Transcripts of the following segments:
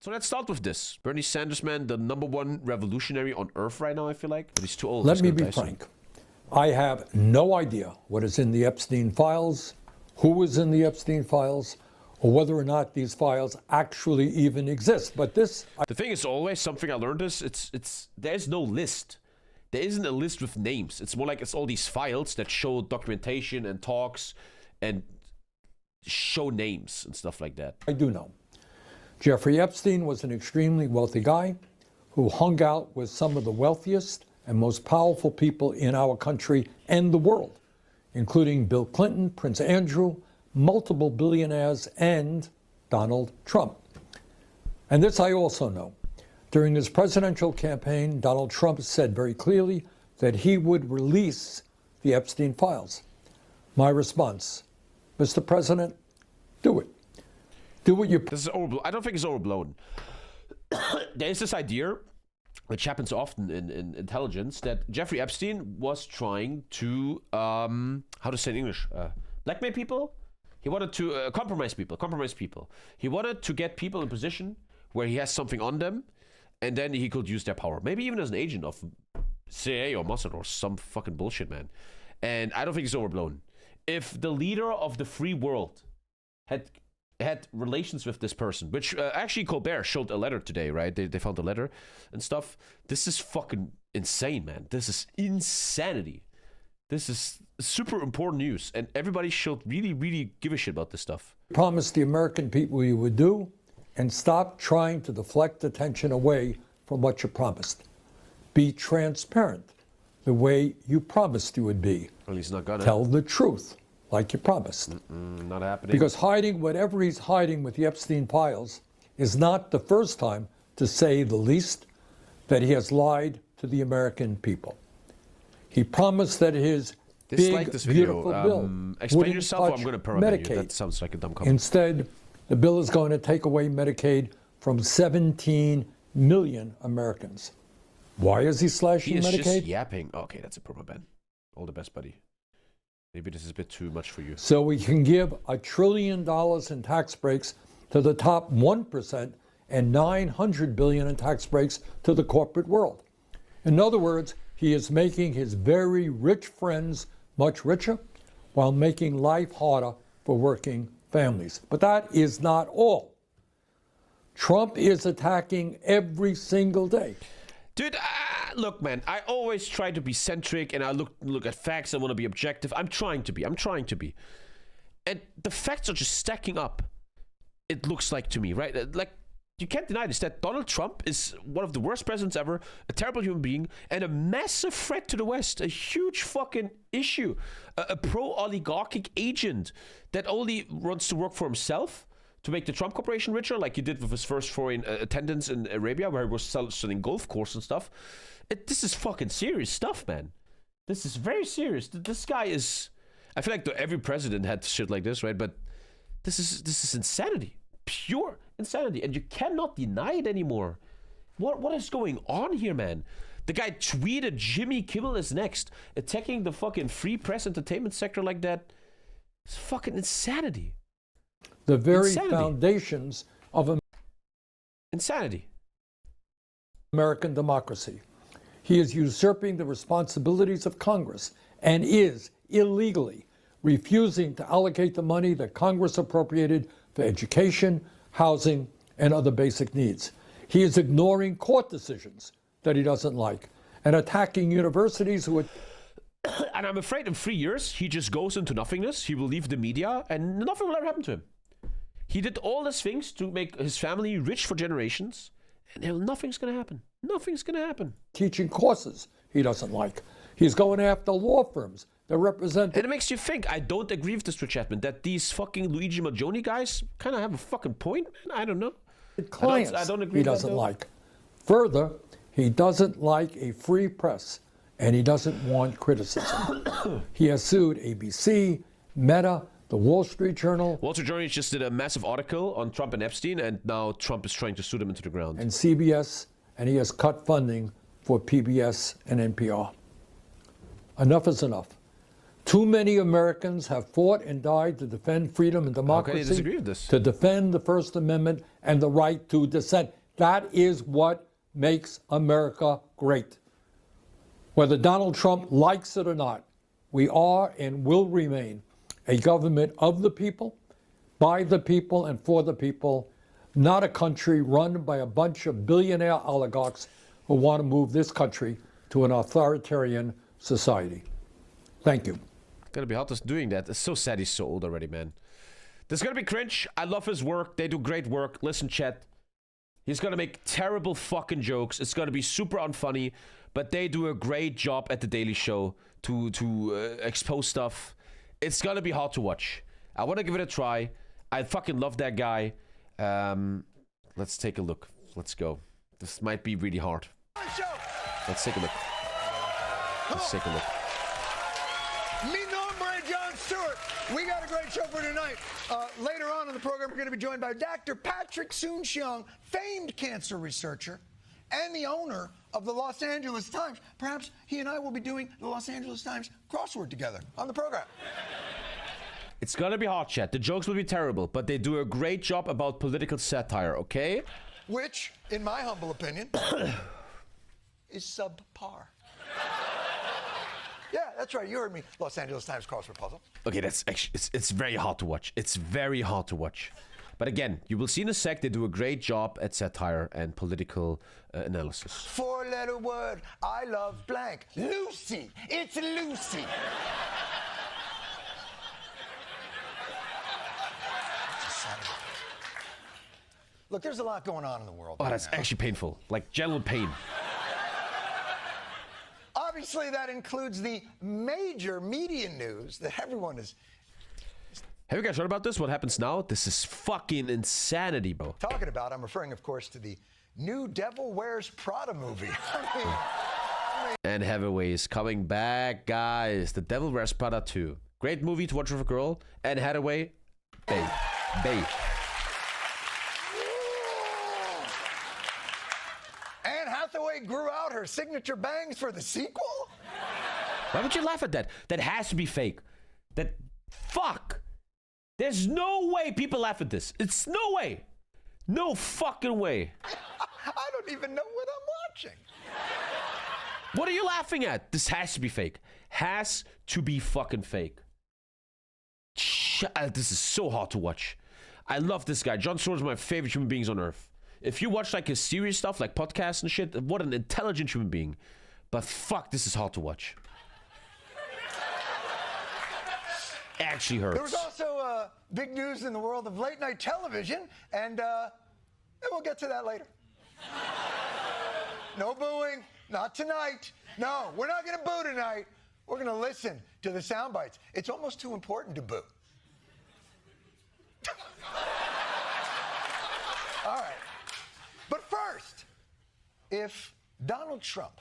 So let's start with this. Bernie Sanders, man, the #1 revolutionary on earth right now, I feel like. But he's too old. Let me be frank. I have no idea what is in the Epstein files, who is in the Epstein files, or whether or not these files actually even exist. But this... The thing is always, something I learned is, there's no list. There isn't a list with names. It's more like it's all these files that show documentation and talks and show names and stuff like that. I do know. Jeffrey Epstein was an extremely wealthy guy who hung out with some of the wealthiest and most powerful people in our country and the world, including Bill Clinton, Prince Andrew, multiple billionaires, and Donald Trump. And this I also know. During his presidential campaign, Donald Trump said very clearly that he would release the Epstein files. My response, Mr. President, do it. Do what you... This is overblown. I don't think it's overblown. There is this idea, which happens often in intelligence, that Jeffrey Epstein was trying to, how to say in English, blackmail people? He wanted to compromise people. He wanted to get people in a position where he has something on them, and then he could use their power. Maybe even as an agent of CIA or Mossad or some fucking bullshit, man. And I don't think it's overblown. If the leader of the free world had relations with this person, which actually Colbert showed a letter today, right? They found a letter and stuff. This is fucking insane, man. This is insanity. This is super important news, and everybody should really, really give a shit about this stuff. Promised the American people you would do, and stop trying to deflect attention away from what you promised. Be transparent the way you promised you would be. Well, he's not gonna. Tell the truth like you promised. Not happening. Because hiding whatever he's hiding with the Epstein files is not the first time, to say the least, that he has lied to the American people. He promised that his big, beautiful bill explain yourself, or I'm going to permit Medicaid. You. That sounds like a dumb comment. Instead, the bill is going to take away Medicaid from 17 million Americans. Why is he slashing Medicaid? He is just yapping. Okay, that's a promo ban. All the best, buddy. Maybe this is a bit too much for you. So we can give $1 trillion in tax breaks to the top 1% and $900 billion in tax breaks to the corporate world. In other words, he is making his very rich friends much richer while making life harder for working families. But that is not all. Trump is attacking every single day. Dude, look, man, I always try to be centric, and I look at facts. I want to be objective. I'm trying to be. And the facts are just stacking up, it looks like to me, right? Like, you can't deny this, that Donald Trump is one of the worst presidents ever, a terrible human being, and a massive threat to the West, a huge fucking issue, a pro-oligarchic agent that only wants to work for himself to make the Trump Corporation richer, like he did with his first foreign attendance in Arabia, where he was selling golf courses and stuff. This is fucking serious stuff, man. This is very serious. This guy is... I feel like every president had shit like this, right? But this is insanity. Pure insanity. And you cannot deny it anymore. What is going on here, man? The guy tweeted Jimmy Kimmel is next, attacking the fucking free press entertainment sector like that. It's fucking insanity. The very foundations of insanity. American democracy. He is usurping the responsibilities of Congress and is illegally refusing to allocate the money that Congress appropriated for education, housing, and other basic needs. He is ignoring court decisions that he doesn't like and attacking universities who... And I'm afraid in 3 years, he just goes into nothingness. He will leave the media and nothing will ever happen to him. He did all these things to make his family rich for generations, and nothing's going to happen. Nothing's going to happen. Teaching courses he doesn't like. He's going after law firms that represent... And it makes you think, I don't agree with this, Rich Chapman, that these fucking Luigi Maggioni guys kind of have a fucking point, man. I don't know. Clients I don't agree he doesn't like. Further, he doesn't like a free press, and he doesn't want criticism. He has sued ABC, Meta, the Wall Street Journal. Wall Street Journal just did a massive article on Trump and Epstein, and now Trump is trying to sue them into the ground. And CBS, and he has cut funding for PBS and NPR. Enough is enough. Too many Americans have fought and died to defend freedom and democracy, How can you disagree with this? to defend the First Amendment and the right to dissent. That is what makes America great. Whether Donald Trump likes it or not, we are and will remain a government of the people, by the people, and for the people, not a country run by a bunch of billionaire oligarchs who want to move this country to an authoritarian society. Thank you. Gonna be hot us doing that. It's so sad he's so old already, man. This is gonna be cringe. I love his work. They do great work. Listen, chat. He's gonna make terrible fucking jokes. It's gonna be super unfunny, but they do a great job at the Daily Show to expose stuff. It's gonna be hard to watch. I want to give it a try. I fucking love that guy. Let's take a look. Let's go. This might be really hard. Let's take a look. Let's take a look. Me nombre John Stewart. We got a great show for tonight. Later on in the program, we're going to be joined by Dr. Patrick Soon-Shiong, famed cancer researcher and the owner of the Los Angeles Times. Perhaps he and I will be doing the Los Angeles Times crossword together on the program. It's gonna be hard, chat. The jokes will be terrible, but they do a great job about political satire, okay? Which, in my humble opinion, is subpar. Yeah, that's right. You heard me. Los Angeles Times crossword puzzle. Okay, that's actually, it's very hard to watch. It's very hard to watch. But again, you will see in a sec, they do a great job at satire and political analysis. Four-letter word. I love blank. Lucy. It's Lucy. Look, there's a lot going on in the world. Oh, right that's now. actually painful. Like, general pain. Obviously, that includes the major media news that everyone is Have you guys heard about this? What happens now? This is fucking insanity, bro. talking about. I'm referring, of course, to the new Devil Wears Prada movie. And Hathaway is coming back, guys. The Devil Wears Prada 2. Great movie to watch with a girl. And Hathaway, babe. Babe. Anne Hathaway grew out her signature bangs for the sequel? Why would you laugh at that? That has to be fake. That, fuck. There's no way people laugh at this. It's no way. No fucking way. I don't even know what I'm watching. What are you laughing at? This has to be fake. Has to be fucking fake. This is so hard to watch. I love this guy. Jon Stewart is one of my favorite human beings on earth. If you watch like his serious stuff, like podcasts and shit, what an intelligent human being. But fuck, this is hard to watch. Actually hurts. There was also big news in the world of late night television, and we'll get to that later. No booing, not tonight. No, we're not going to boo tonight. We're going to listen to the sound bites. It's almost too important to boo. All right. But first, if Donald Trump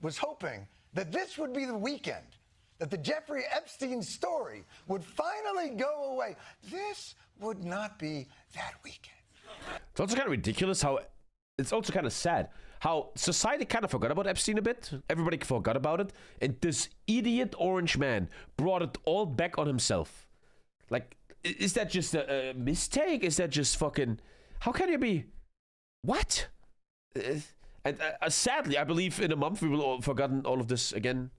was hoping that this would be the weekend that the Jeffrey Epstein story would finally go away, this would not be that weekend. It's also kind of ridiculous how, it's also kind of sad how society kind of forgot about Epstein a bit. Everybody forgot about it. And this idiot orange man brought it all back on himself. Like, is that just a mistake? Is that just fucking, how can you be, what? And sadly, I believe in a month we will all forgotten all of this again.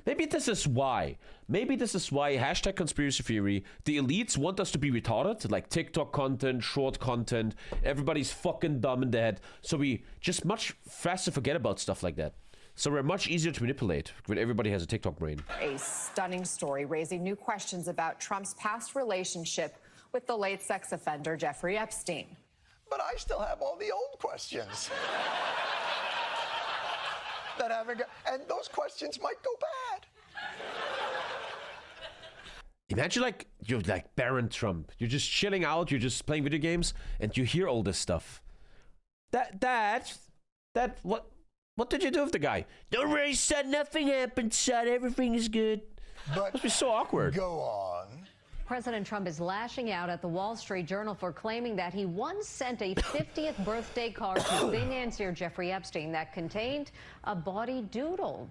Maybe this is why. Maybe this is why, hashtag conspiracy theory, the elites want us to be retarded, like TikTok content, short content, everybody's fucking dumb in the head, so we just much faster forget about stuff like that. So we're much easier to manipulate when everybody has a TikTok brain. A stunning story raising new questions about Trump's past relationship with the late sex offender Jeffrey Epstein. But I still have all the old questions. That haven't got, and those questions might go bad. Imagine like, you're like Baron Trump. You're just chilling out, you're just playing video games, and you hear all this stuff. What did you do with the guy? Don't worry, son, nothing happened, son, everything is good. But must be so awkward. Go on. President Trump is lashing out at the Wall Street Journal for claiming that he once sent a 50th birthday card to financier Jeffrey Epstein that contained a bawdy doodle.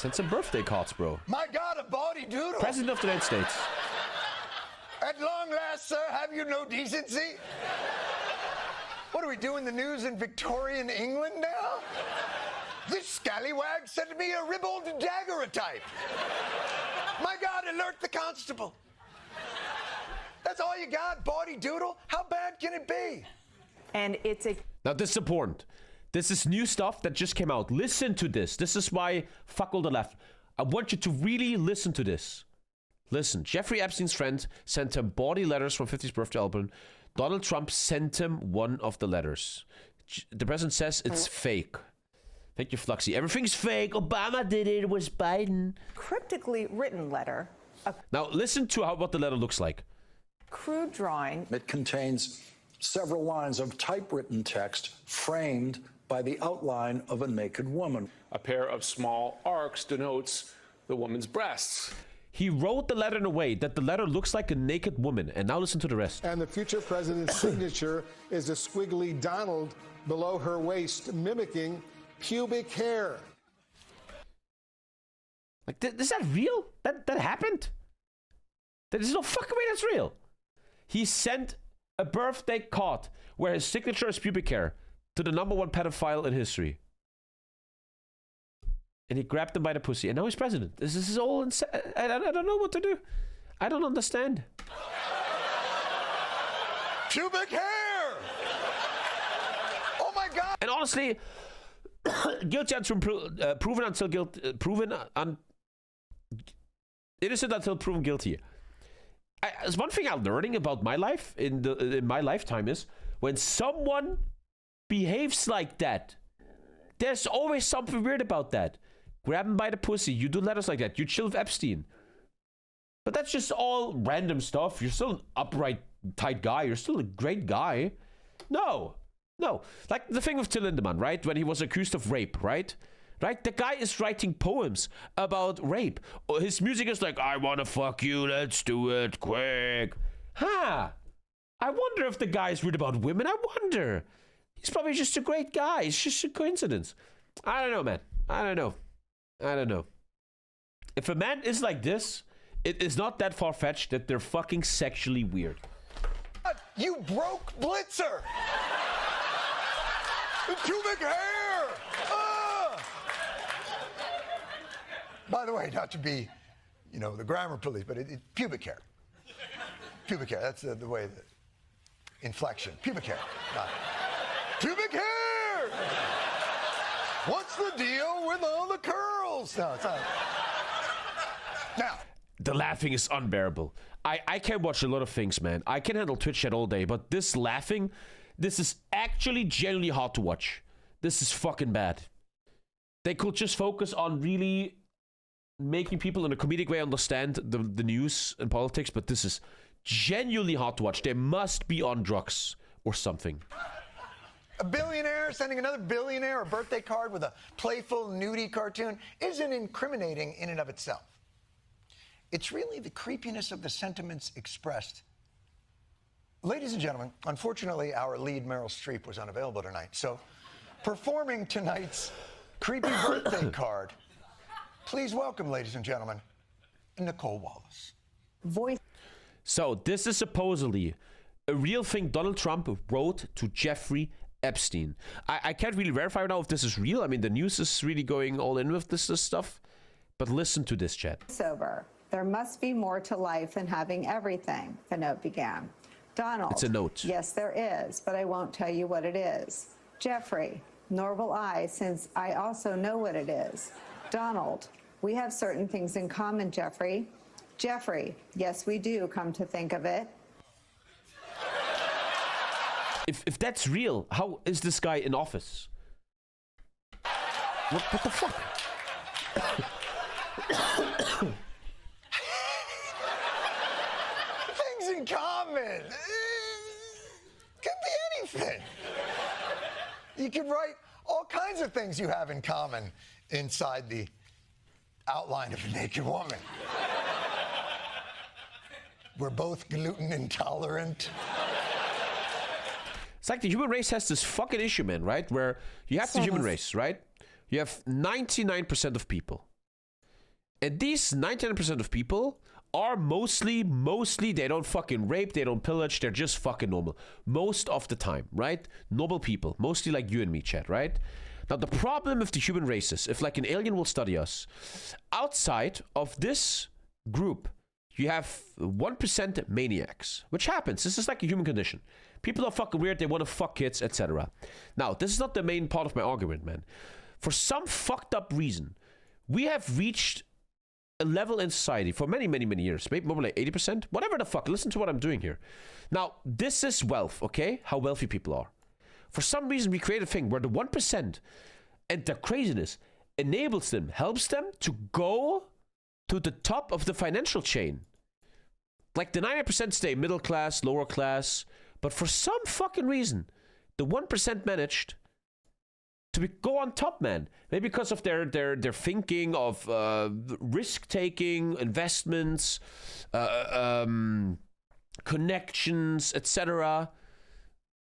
Send some birthday cards, bro. My God, a body doodle. President of the United States. At long last, sir, have you no decency? What are we doing the news in Victorian England now? This scallywag sent me a ribald daguerreotype. My God, alert the constable. That's all you got, body doodle? How bad can it be? And it's a... Now, this is important. This is new stuff that just came out. Listen to this. This is why fuck all the left. I want you to really listen to this. Listen, Jeffrey Epstein's friend sent him body letters from 50th birthday album. Donald Trump sent him one of the letters. The president says it's fake. Thank you, Fluxy. Everything's fake. Obama did it. It was Biden. cryptically written letter, a Now, listen to what the letter looks like. crude drawing. It contains several lines of typewritten text framed by the outline of a naked woman. A pair of small arcs denotes the woman's breasts. He wrote the letter in a way that the letter looks like a naked woman. And now listen to the rest. And the future president's signature is a squiggly Donald below her waist, mimicking pubic hair. Like, is that real? That happened? There's no fucking way that's real. He sent a birthday card where his signature is pubic hair to the #1 pedophile in history. And he grabbed him by the pussy. And now he's president. This is all insane. I don't know what to do. I don't understand. Pubic hair! Oh my God! And honestly, guilty until proven until guilty, innocent until proven guilty. There's one thing I'm learning about my life in my lifetime is when someone behaves like that, there's always something weird about that. Grab him by the pussy. You do letters like that. You chill with Epstein. But that's just all random stuff. You're still an upright, tight guy. You're still a great guy. No. Like the thing with Till Lindemann, right? When he was accused of rape, right? The guy is writing poems about rape. His music is like, I wanna fuck you, let's do it quick. I wonder if the guy is weird about women. I wonder. He's probably just a great guy. It's just a coincidence. I don't know, man. I don't know. If a man is like this, it is not that far-fetched that they're fucking sexually weird. You broke Blitzer! Pubic hair! By the way, not to be, the grammar police, but it's pubic hair. Pubic hair, that's the way, the inflection. Pubic hair. Pubic hair! What's the deal with all the curls? No, it's not. Now. The laughing is unbearable. I can watch a lot of things, man. I can handle Twitch chat all day, but this laughing, this is actually genuinely hard to watch. This is fucking bad. They could just focus on really making people in a comedic way understand the news and politics, but this is genuinely hard to watch. They must be on drugs or something. A billionaire sending another billionaire a birthday card with a playful, nudie cartoon isn't incriminating in and of itself. It's really the creepiness of the sentiments expressed. Ladies and gentlemen, unfortunately, our lead, Meryl Streep, was unavailable tonight. So, performing tonight's creepy birthday card, please welcome, ladies and gentlemen, Nicole Wallace. So, this is supposedly a real thing Donald Trump wrote to Jeffrey Epstein. I can't really verify right now if this is real. I mean, the news is really going all in with this stuff. But listen to this, chat. Sober. There must be more to life than having everything, the note began. Donald. It's a note. Yes, there is, but I won't tell you what it is. Jeffrey, nor will I, since I also know what it is. Donald, we have certain things in common, Jeffrey. Jeffrey, yes, we do, come to think of it. If that's real, how is this guy in office? What the fuck? Things in common. Could be anything. You could write all kinds of things you have in common inside the outline of a naked woman. We're both gluten intolerant. It's like the human race has this fucking issue, man, right? Where you have the human race, right? You have 99% of people. And these 99% of people are mostly, they don't fucking rape, they don't pillage, they're just fucking normal. Most of the time, right? Normal people, mostly like you and me, Chad, right? Now, the problem with the human race is, if like an alien will study us, outside of this group, you have 1% maniacs, which happens. This is like a human condition. People are fucking weird, they want to fuck kids, etc. Now, this is not the main part of my argument, man. For some fucked up reason, we have reached a level in society for many, many, many years, maybe more like 80%, whatever the fuck. Listen to what I'm doing here. Now, this is wealth, okay? How wealthy people are. For some reason, we create a thing where the 1% and the craziness enables them, helps them to go to the top of the financial chain. Like the 90% stay middle class, lower class, but for some fucking reason, the 1% managed to go on top, man. Maybe because of their thinking of risk-taking, investments, connections, etc.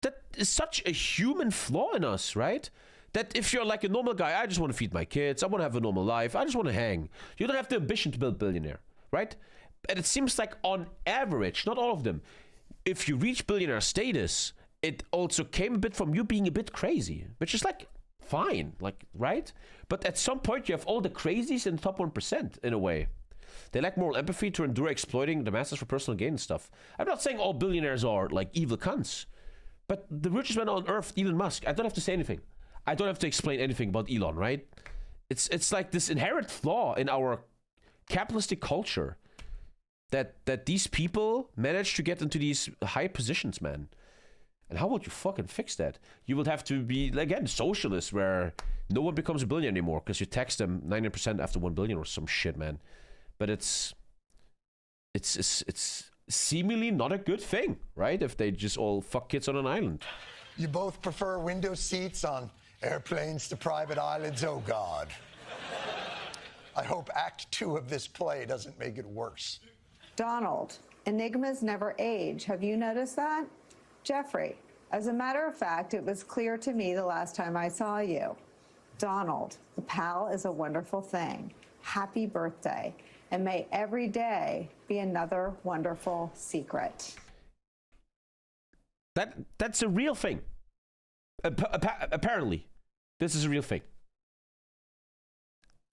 That is such a human flaw in us, right? That if you're like a normal guy, I just want to feed my kids, I want to have a normal life, I just want to hang. You don't have the ambition to build billionaire, right? And it seems like on average, not all of them, if you reach billionaire status, it also came a bit from you being a bit crazy, which is like, fine, like, right? But at some point, you have all the crazies in the top 1%, in a way. They lack moral empathy to endure exploiting the masses for personal gain and stuff. I'm not saying all billionaires are, like, evil cunts. But the richest man on earth, Elon Musk, I don't have to say anything. I don't have to explain anything about Elon, right? It's like this inherent flaw in our capitalistic culture that these people manage to get into these high positions, man. And how would you fucking fix that? You would have to be, again, socialist, where no one becomes a billionaire anymore because you tax them 90% after 1 billion or some shit, man. But it's seemingly not a good thing, right? If they just all fuck kids on an island. You both prefer window seats on airplanes to private islands? Oh, God. I hope Act 2 of this play doesn't make it worse. Donald, enigmas never age. Have you noticed that? Jeffrey, as a matter of fact, it was clear to me the last time I saw you. Donald, the pal is a wonderful thing. Happy birthday. And may every day be another wonderful secret. That's a real thing. Apparently, this is a real thing.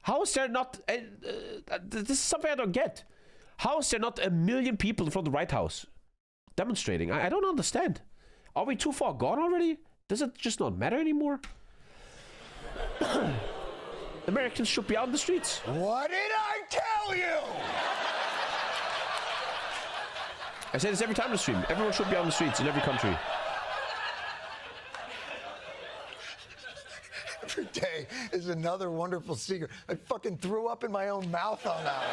How is there not... this is something I don't get. How is there not 1 million people in front of the White House demonstrating? I don't understand. Are we too far gone already? Does it just not matter anymore? Americans should be out in the streets. What did I tell you? I say this every time on the stream. Everyone should be out in the streets in every country. Every day is another wonderful secret. I fucking threw up in my own mouth on that one.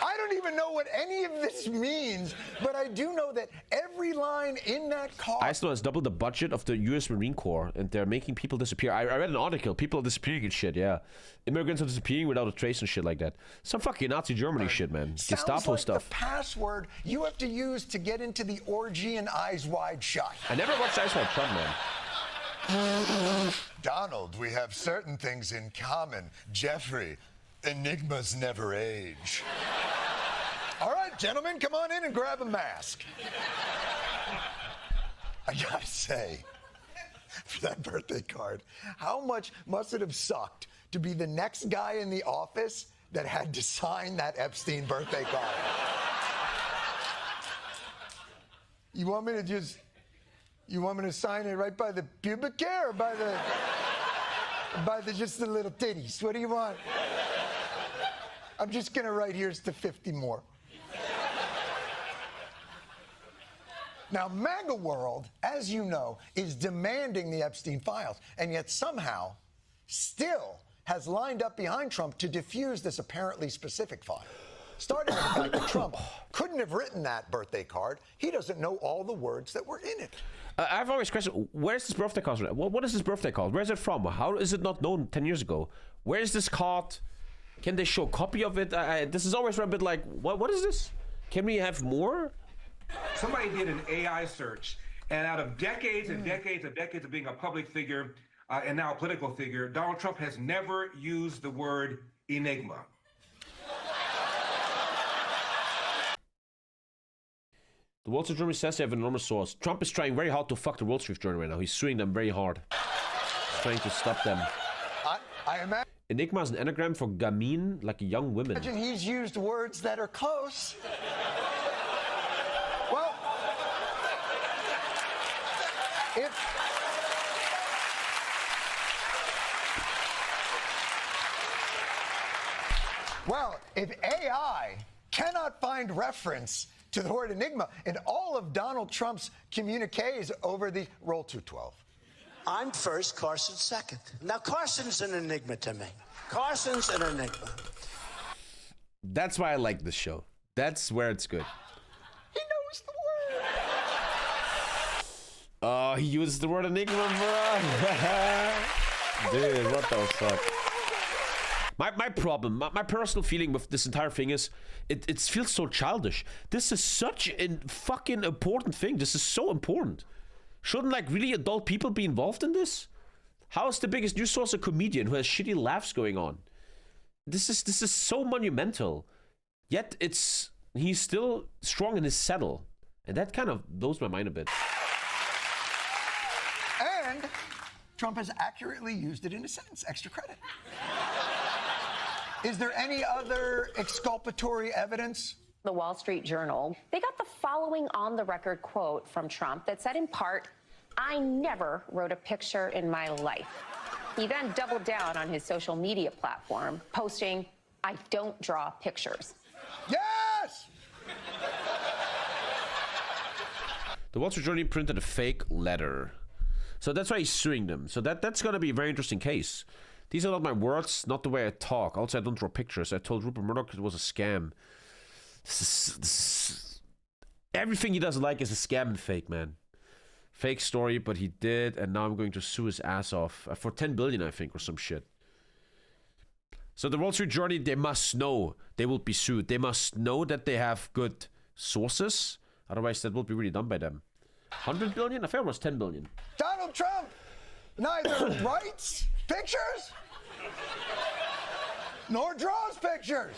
I don't even know what any of this means, but I do know that every line in that car... Iceland has doubled the budget of the U.S. Marine Corps, and they're making people disappear. I read an article. People are disappearing and shit, yeah. Immigrants are disappearing without a trace and shit like that. Some fucking Nazi Germany shit, man. Gestapo like stuff. The password you have to use to get into the orgy in Eyes Wide Shut. I never watched Eyes Wide Shut, man. Donald, we have certain things in common. Jeffrey, enigmas never age. All right, gentlemen, come on in and grab a mask. I gotta say, for that birthday card, how much must it have sucked to be the next guy in the office that had to sign that Epstein birthday card? You want me to sign it right by the pubic hair or by the just the little titties? What do you want? I'm just gonna write here's to 50 more. Now, MAGA World, as you know, is demanding the Epstein files, and yet somehow still has lined up behind Trump to defuse this apparently specific file. Starting with the fact that Trump couldn't have written that birthday card. He doesn't know all the words that were in it. I've always questioned, where's this birthday card? What is this birthday card? Where's it from? How is it not known 10 years ago? Where is this card? Can they show a copy of it? This is always a bit like, what is this? Can we have more? Somebody did an AI search, and out of decades and decades and decades of being a public figure and now a political figure, Donald Trump has never used the word enigma. The Wall Street Journal says they have an enormous source. Trump is trying very hard to fuck the Wall Street Journal right now. He's suing them very hard. He's trying to stop them. I imagine Enigma is an anagram for gamine, like a young woman. he's used words that are close. Well, if AI cannot find reference to the word enigma in all of Donald Trump's communiques over the roll 212. I'm first, Carson's second. Now, Carson's an enigma to me. Carson's an enigma. That's why I like this show. That's where it's good. He knows the word. Oh, he used the word enigma, bro. Dude, what the fuck? My problem, my personal feeling with this entire thing is it feels so childish. This is such a fucking important thing. This is so important. Shouldn't like really adult people be involved in this? How is the biggest news source a comedian who has shitty laughs going on? This is so monumental. Yet he's still strong in his saddle. And that kind of blows my mind a bit. And Trump has accurately used it in a sentence. Extra credit. Is there any other exculpatory evidence? The Wall Street Journal, they got the following on-the-record quote from Trump that said in part, "I never wrote a picture in my life." He then doubled down on his social media platform, posting, "I don't draw pictures." Yes! The Wall Street Journal printed a fake letter. So that's why he's suing them. So that's going to be a very interesting case. These are not my words, not the way I talk. Also, I don't draw pictures. I told Rupert Murdoch it was a scam. Everything he doesn't like is a scam and fake, man. Fake story, but he did, and now I'm going to sue his ass off for 10 billion, I think, or some shit. So the Wall Street Journal, they must know they will be sued. They must know that they have good sources. Otherwise, that will be really done by them. 100 billion? I thought it was 10 billion. Donald Trump neither writes pictures nor draws pictures.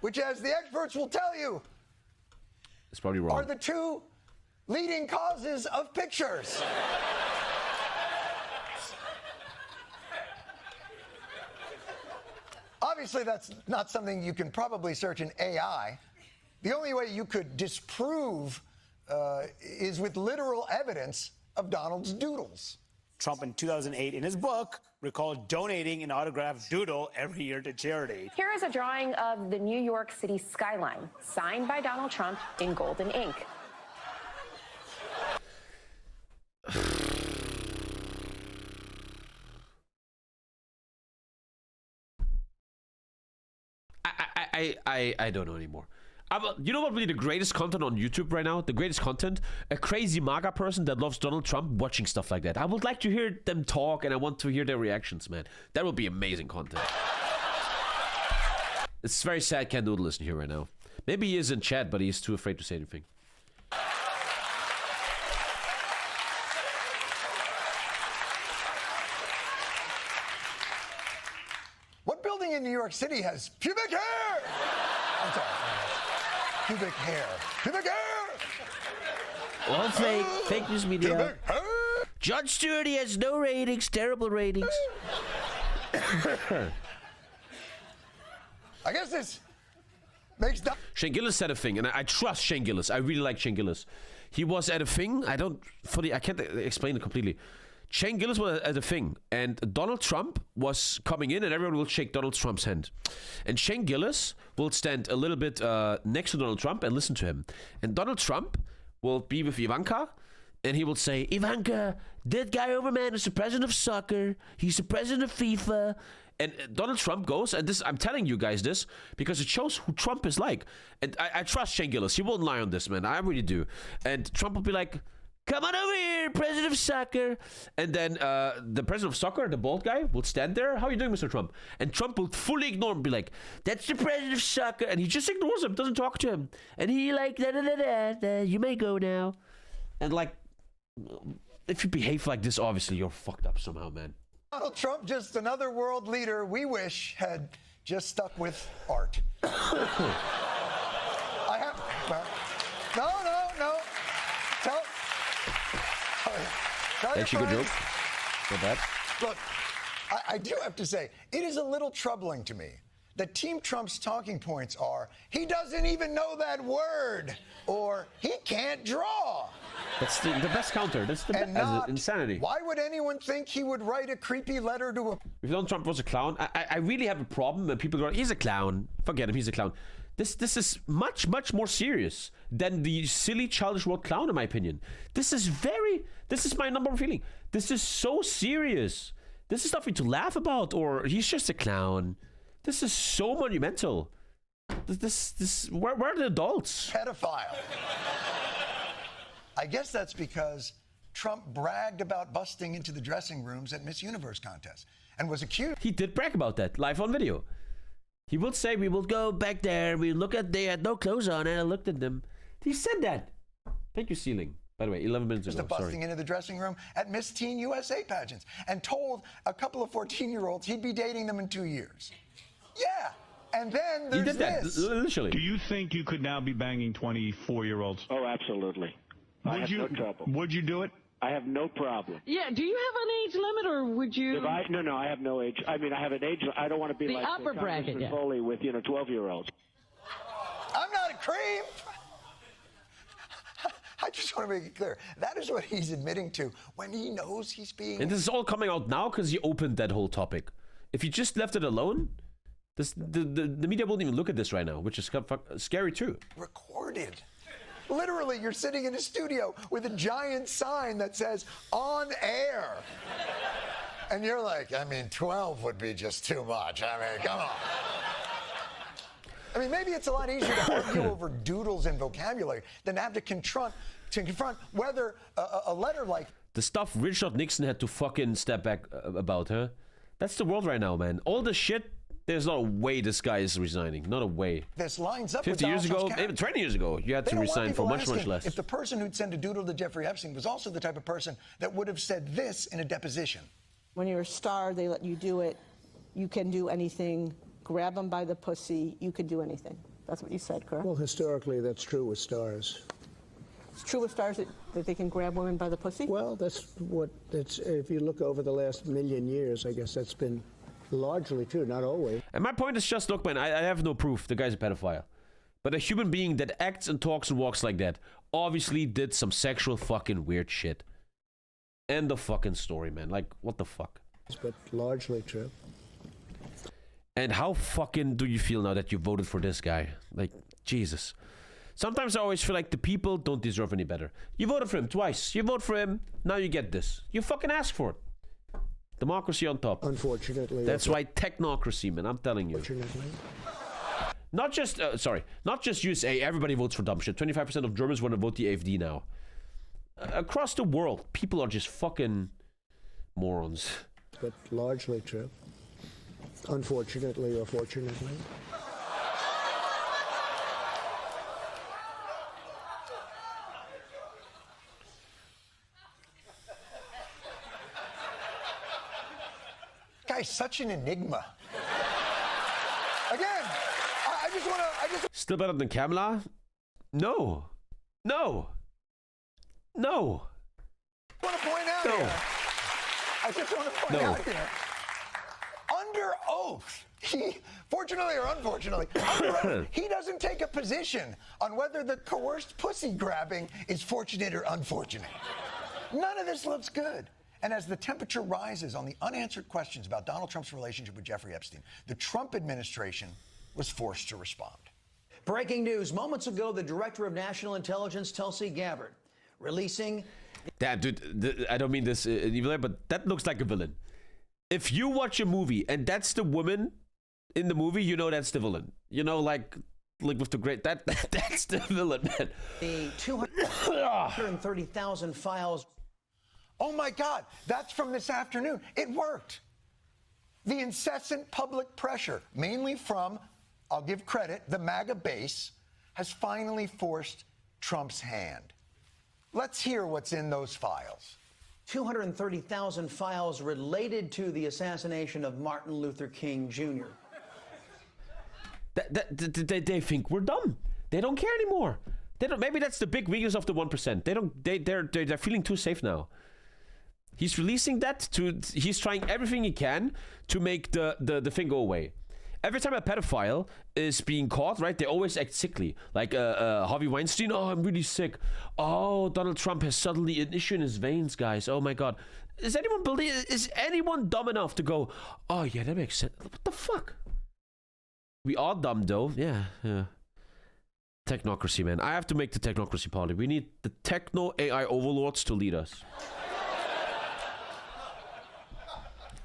Which, as the experts will tell you, it's probably wrong. Are the two leading causes of pictures. Obviously, that's not something you can probably search in AI. The only way you could disprove is with literal evidence of Donald's doodles. Trump in 2008 in his book recalled donating an autographed doodle every year to charity. Here is a drawing of the New York City skyline, signed by Donald Trump in golden ink. I don't know anymore. You know what really the greatest content on YouTube right now? The greatest content? A crazy MAGA person that loves Donald Trump watching stuff like that. I would like to hear them talk, and I want to hear their reactions, man. That would be amazing content. It's very sad Ken Doodle isn't here right now. Maybe he is in chat, but he's too afraid to say anything. What building in New York City has pubic hair? I'm sorry. Pubic hair. Pubic hair! All fake. Fake news media. Jon Stewart, he has no ratings. Terrible ratings. I guess this makes... Shane Gillis said a thing, and I trust Shane Gillis. I really like Shane Gillis. He was at a thing. I can't explain it completely. Shane Gillis was at a thing, and Donald Trump was coming in, and everyone will shake Donald Trump's hand. And Shane Gillis will stand a little bit next to Donald Trump and listen to him. And Donald Trump will be with Ivanka, and he will say, "Ivanka, that guy over, man, is the president of soccer. He's the president of FIFA." And Donald Trump goes, and this, I'm telling you guys this, because it shows who Trump is like. And I trust Shane Gillis. He won't lie on this, man. I really do. And Trump will be like, "Come on over here, president of soccer." And then the president of soccer, the bald guy, will stand there. "How are you doing, Mr. Trump?" And Trump will fully ignore him, be like, "That's the president of soccer." And he just ignores him, doesn't talk to him. And he like, "You may go now." And like, if you behave like this, obviously you're fucked up somehow, man. Donald Trump, just another world leader we wish had just stuck with art. I have... No. Tell Actually, good joke. Not bad. Look, I do have to say, it is a little troubling to me that Team Trump's talking points are, he doesn't even know that word, or he can't draw. That's the best counter. That's the best insanity. Why would anyone think he would write a creepy letter to a... If Donald Trump was a clown, I really have a problem when people go, he's a clown. Forget him, he's a clown. This is much more serious than the silly, childish word clown, in my opinion. This is my number one feeling. This is so serious. This is nothing to laugh about, or he's just a clown. This is so monumental. Where are the adults? Pedophile. I guess that's because Trump bragged about busting into the dressing rooms at Miss Universe contest and was accused. He did brag about that live on video. He would say, we will go back there, we look at, they had no clothes on, and I looked at them. He said that. Thank you, Ceiling. By the way, 11 minutes ago, busting into the dressing room at Miss Teen USA pageants and told a couple of 14-year-olds he'd be dating them in 2 years. Yeah, and then there's he did that, this. Literally. Do you think you could now be banging 24-year-olds? Oh, absolutely. I have no trouble. Would you do it? I have no problem. Yeah, do you have an age limit, or would you... No, I have no age. I mean, I have an age. I don't want to be the like upper bracket, yeah. Foley with, 12-year-olds. I'm not a creep. I just want to make it clear. That is what he's admitting to when he knows he's being... And this is all coming out now because he opened that whole topic. If he just left it alone, the media won't even look at this right now, which is scary too. Recorded. Literally, you're sitting in a studio with a giant sign that says, on air. And you're like, I mean, 12 would be just too much. I mean, come on. I mean, maybe it's a lot easier to argue over doodles and vocabulary than to have to confront whether a letter like... The stuff Richard Nixon had to fucking step back about, huh? That's the world right now, man. All the shit, there's not a way this guy is resigning. Not a way. This lines up 50 years ago, even 20 years ago, you had to resign for much less. If the person who'd send a doodle to Jeffrey Epstein was also the type of person that would have said this in a deposition. When you're a star, they let you do it. You can do anything. Grab them by the pussy. You can do anything. That's what you said, correct? Well, historically, that's true with stars. It's true with stars that they can grab women by the pussy? Well, if you look over the last million years, I guess that's been largely true, not always. And my point is just, look, man, I have no proof the guy's a pedophile. But a human being that acts and talks and walks like that obviously did some sexual fucking weird shit. End of fucking story, man. Like, what the fuck? But largely true. And how fucking do you feel now that you voted for this guy? Like, Jesus. Sometimes I always feel like the people don't deserve any better. You voted for him twice. You vote for him, now you get this. You fucking asked for it. Democracy on top. Unfortunately. That's why technocracy, man. I'm telling you. Unfortunately. Not just USA. Everybody votes for dumb shit. 25% of Germans want to vote the AfD now. Across the world, people are just fucking morons. But largely true. Unfortunately or fortunately. Guy's such an enigma. Again, I just want to... Still better than Kamala? No. No. No. I want to point out here. I just want to point out here. Under oath, fortunately or unfortunately, under oath, he doesn't take a position on whether the coerced pussy grabbing is fortunate or unfortunate. None of this looks good. And as the temperature rises on the unanswered questions about Donald Trump's relationship with Jeffrey Epstein, the Trump administration was forced to respond. Breaking news. Moments ago, the Director of National Intelligence, Tulsi Gabbard, releasing... Damn, dude, I don't mean this evil, but that looks like a villain. If you watch a movie and that's the woman in the movie, you know that's the villain. You know, like with the great... That's the villain, man. The 230,000 files... Oh my God, that's from this afternoon. It worked. The incessant public pressure, mainly from, I'll give credit, the MAGA base, has finally forced Trump's hand. Let's hear what's in those files. 230,000 files related to the assassination of Martin Luther King Jr. They think we're dumb. They don't care anymore. They don't. Maybe that's the big weakness of the 1%. They don't. They're feeling too safe now. He's releasing that to. He's trying everything he can to make the thing go away. Every time a pedophile is being caught, right, they always act sickly. Like Harvey Weinstein, oh, I'm really sick. Oh, Donald Trump has suddenly an issue in his veins, guys. Oh my God. Is anyone dumb enough to go, oh yeah, that makes sense? What the fuck? We are dumb though. Yeah. Technocracy, man. I have to make the technocracy party. We need the techno AI overlords to lead us.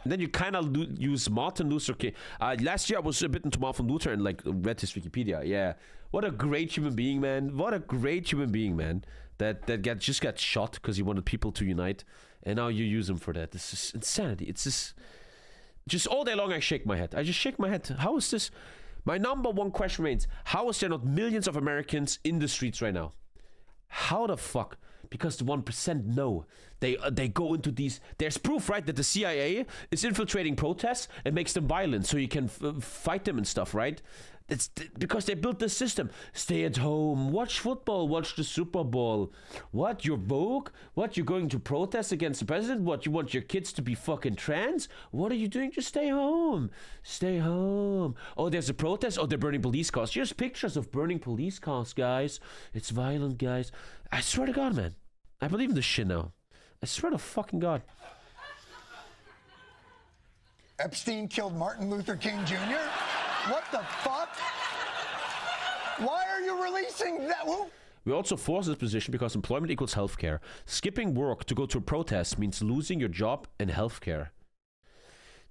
And then you kind of use Martin Luther King. Last year I was a bit into Martin Luther and like read his Wikipedia. Yeah, what a great human being, man. What a great human being, man. That just got shot because he wanted people to unite, and now you use him for that. This is insanity. It's just all day long I shake my head. I just shake my head. How is this? My number one question remains: how is there not millions of Americans in the streets right now? How the fuck? Because the 1% know. They go into these. There's proof, right, that the CIA is infiltrating protests and makes them violent, so you can fight them and stuff, right? It's because they built this system. Stay at home, watch football, watch the Super Bowl. What, you're woke? What, you're going to protest against the president? What, you want your kids to be fucking trans? What are you doing? Just stay home. Stay home. Oh, there's a protest? Oh, they're burning police cars. Here's pictures of burning police cars, guys. It's violent, guys. I swear to God, man. I believe in this shit now. I swear to fucking God. Epstein killed Martin Luther King Jr.? What the fuck? Why are you releasing that? Who? We also force this position because employment equals healthcare. Skipping work to go to a protest means losing your job and healthcare.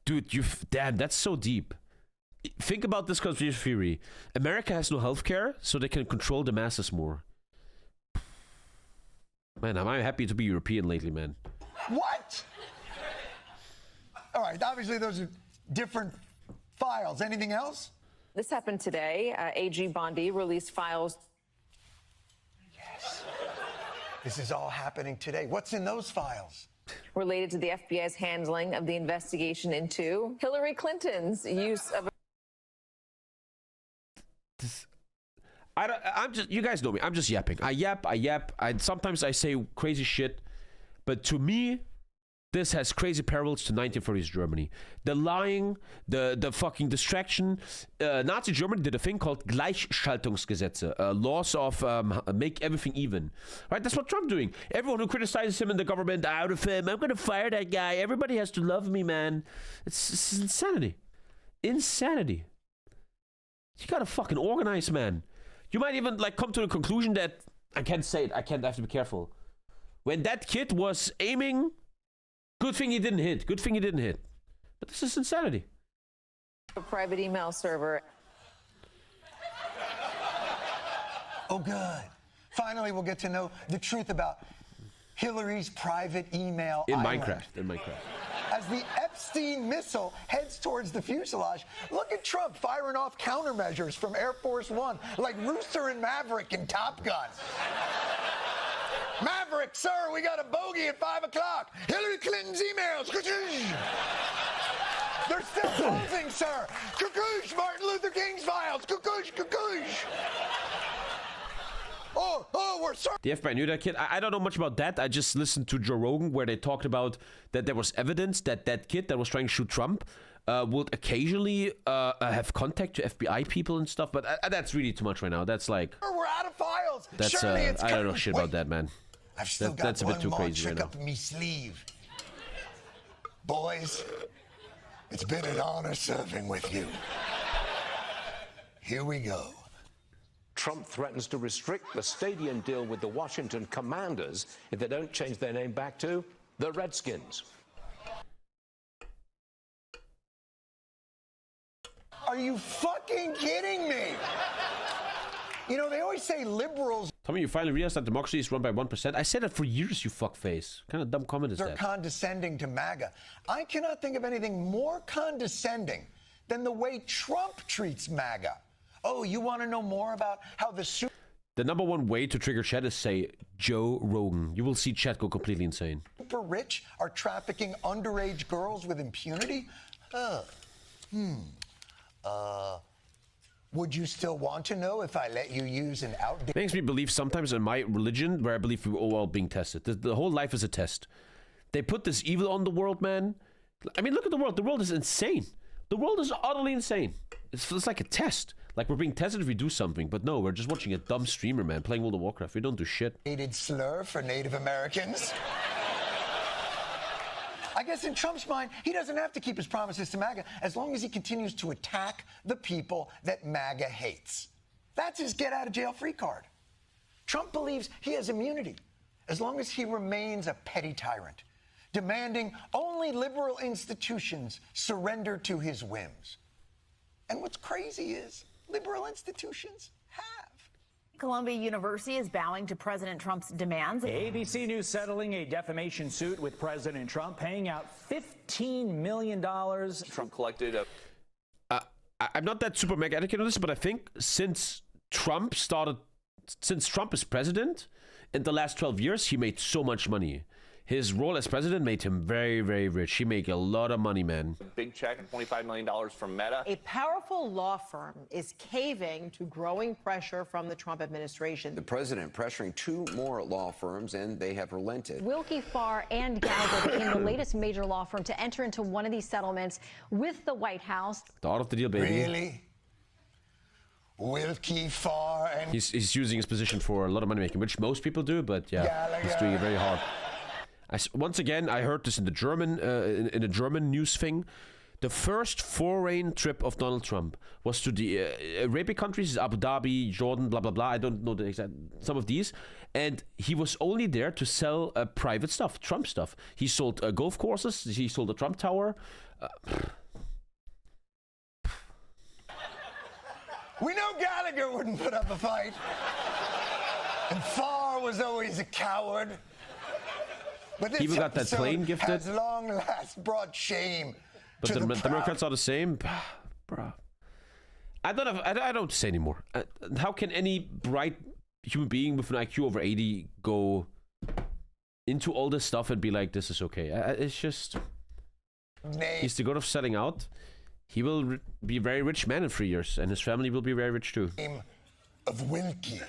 Dude, damn, that's so deep. Think about this conspiracy theory. America has no healthcare, so they can control the masses more. Man, I'm happy to be European lately, man. What? All right, obviously those are different files. Anything else? This happened today. AG Bondi released files. Yes. This is all happening today. What's in those files? Related to the FBI's handling of the investigation into Hillary Clinton's use of I'm just, you guys know me. I'm just yapping. I yap. Sometimes I say crazy shit, but to me, this has crazy parallels to 1930s Germany. The lying, the fucking distraction. Nazi Germany did a thing called Gleichschaltungsgesetze, laws of make everything even. Right? That's what Trump's doing. Everyone who criticizes him in the government, out of him. I'm gonna fire that guy. Everybody has to love me, man. It's insanity. Insanity. You gotta fucking organize, man. You might even like come to the conclusion that I can't say it. I have to be careful. When that kid was aiming, good thing he didn't hit. Good thing he didn't hit. But this is insanity. a private email server. Oh, good. Finally, we'll get to know the truth about Hillary's private email island. In Minecraft. As the Epstein missile heads towards the fuselage, look at Trump firing off countermeasures from Air Force One, like Rooster and Maverick in Top Gun. Maverick, sir, we got a bogey at 5 o'clock. Hillary Clinton's emails. They're still closing, sir. Cuckoosh, Martin Luther King's files. Cuckoosh, cuckoosh. Oh, we're sorry. The FBI knew that kid. I don't know much about that. I just listened to Joe Rogan where they talked about that there was evidence that that kid that was trying to shoot Trump would occasionally have contact to FBI people and stuff. But that's really too much right now. That's like... We're out of files. That's, Surely it's I don't know shit about that, man. I've still got that's a bit one too more crazy trick right up me sleeve. Boys, it's been an honor serving with you. Here we go. Trump threatens to restrict the stadium deal with the Washington Commanders if they don't change their name back to the Redskins. Are you fucking kidding me? You know, they always say liberals... Tommy, you finally realized that democracy is run by 1%? I said that for years, you fuckface. What kind of dumb comment is They're that? condescending to MAGA. I cannot think of anything more condescending than the way Trump treats MAGA. Oh, you want to know more about how the... The number one way to trigger chat is say, Joe Rogan. You will see chat go completely insane. Super rich are trafficking underage girls with impunity? Would you still want to know if I let you use an outdated... Makes me believe sometimes in my religion, where I believe we're all being tested. The whole life is a test. They put this evil on the world, man. I mean, look at the world. The world is insane. The world is utterly insane. It's like a test. Like we're being tested if we do something. But no, we're just watching a dumb streamer, man, playing World of Warcraft. We don't do shit. slur for Native Americans? I guess in Trump's mind, he doesn't have to keep his promises to MAGA as long as he continues to attack the people that MAGA hates. That's his get-out-of-jail-free card. Trump believes he has immunity as long as he remains a petty tyrant, demanding only liberal institutions surrender to his whims. And what's crazy is liberal institutions have. Columbia University is bowing to President Trump's demands. ABC News settling a defamation suit with President Trump, paying out $15 million. Trump collected a... I'm not that super mega educated on this, but I think since Trump is president, in the last 12 years, he made so much money. His role as president made him very, very rich. He made a lot of money, man. Big check, $25 million from Meta. A powerful law firm is caving to growing pressure from the Trump administration. The president pressuring 2 more law firms, and they have relented. Wilkie Farr and Gallagher became the latest major law firm to enter into one of these settlements with the White House. The art of the deal, baby. Really? Wilkie Farr and... He's using his position for a lot of money making, which most people do, but yeah, he's doing it very hard. Once again, I heard this in the German, in a German news thing. The first foreign trip of Donald Trump was to the Arabic countries, Abu Dhabi, Jordan, blah, blah, blah. I don't know the exact, some of these. And he was only there to sell private stuff, Trump stuff. He sold golf courses. He sold the Trump Tower. We know Gallagher wouldn't put up a fight. And Farr was always a coward. But this People got that plane gifted. Has long last brought shame. But to the proud. Democrats are the same, bro. I don't say anymore. How can any bright human being with an IQ over 80 go into all this stuff and be like, "This is okay"? It's just he's the god of selling out. He will be a very rich man in 3 years, and his family will be very rich too. Name of Wilkie.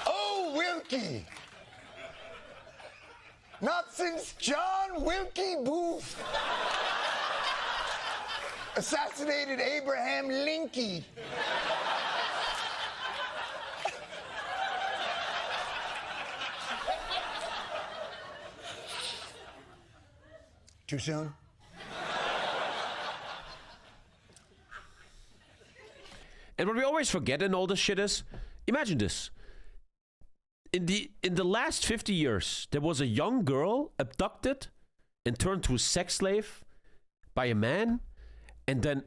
Oh, Wilkie. Not since John Wilkie Booth assassinated Abraham Lincoln. Too soon? And what we always forget in all this shit is, imagine this. In the last 50 years, there was a young girl abducted and turned to a sex slave by a man, and then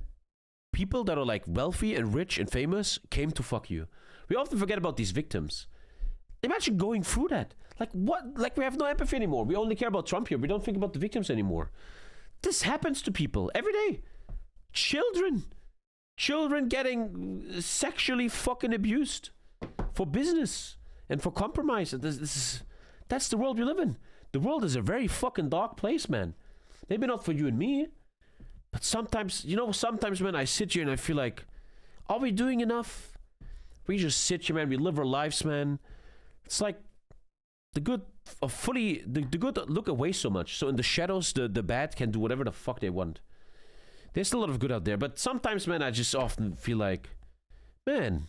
people that are like wealthy and rich and famous came to fuck you. We often forget about these victims. Imagine going through that. Like what? Like we have no empathy anymore. We only care about Trump here. We don't think about the victims anymore. This happens to people every day. Children getting sexually fucking abused for business. And for compromise, that's the world we live in. The world is a very fucking dark place, man. Maybe not for you and me, but sometimes, sometimes when I sit here and I feel like, are we doing enough? We just sit here, man. We live our lives, man. It's like the good look away so much. So in the shadows, the bad can do whatever the fuck they want. There's a lot of good out there, but sometimes, man, I just often feel like, man,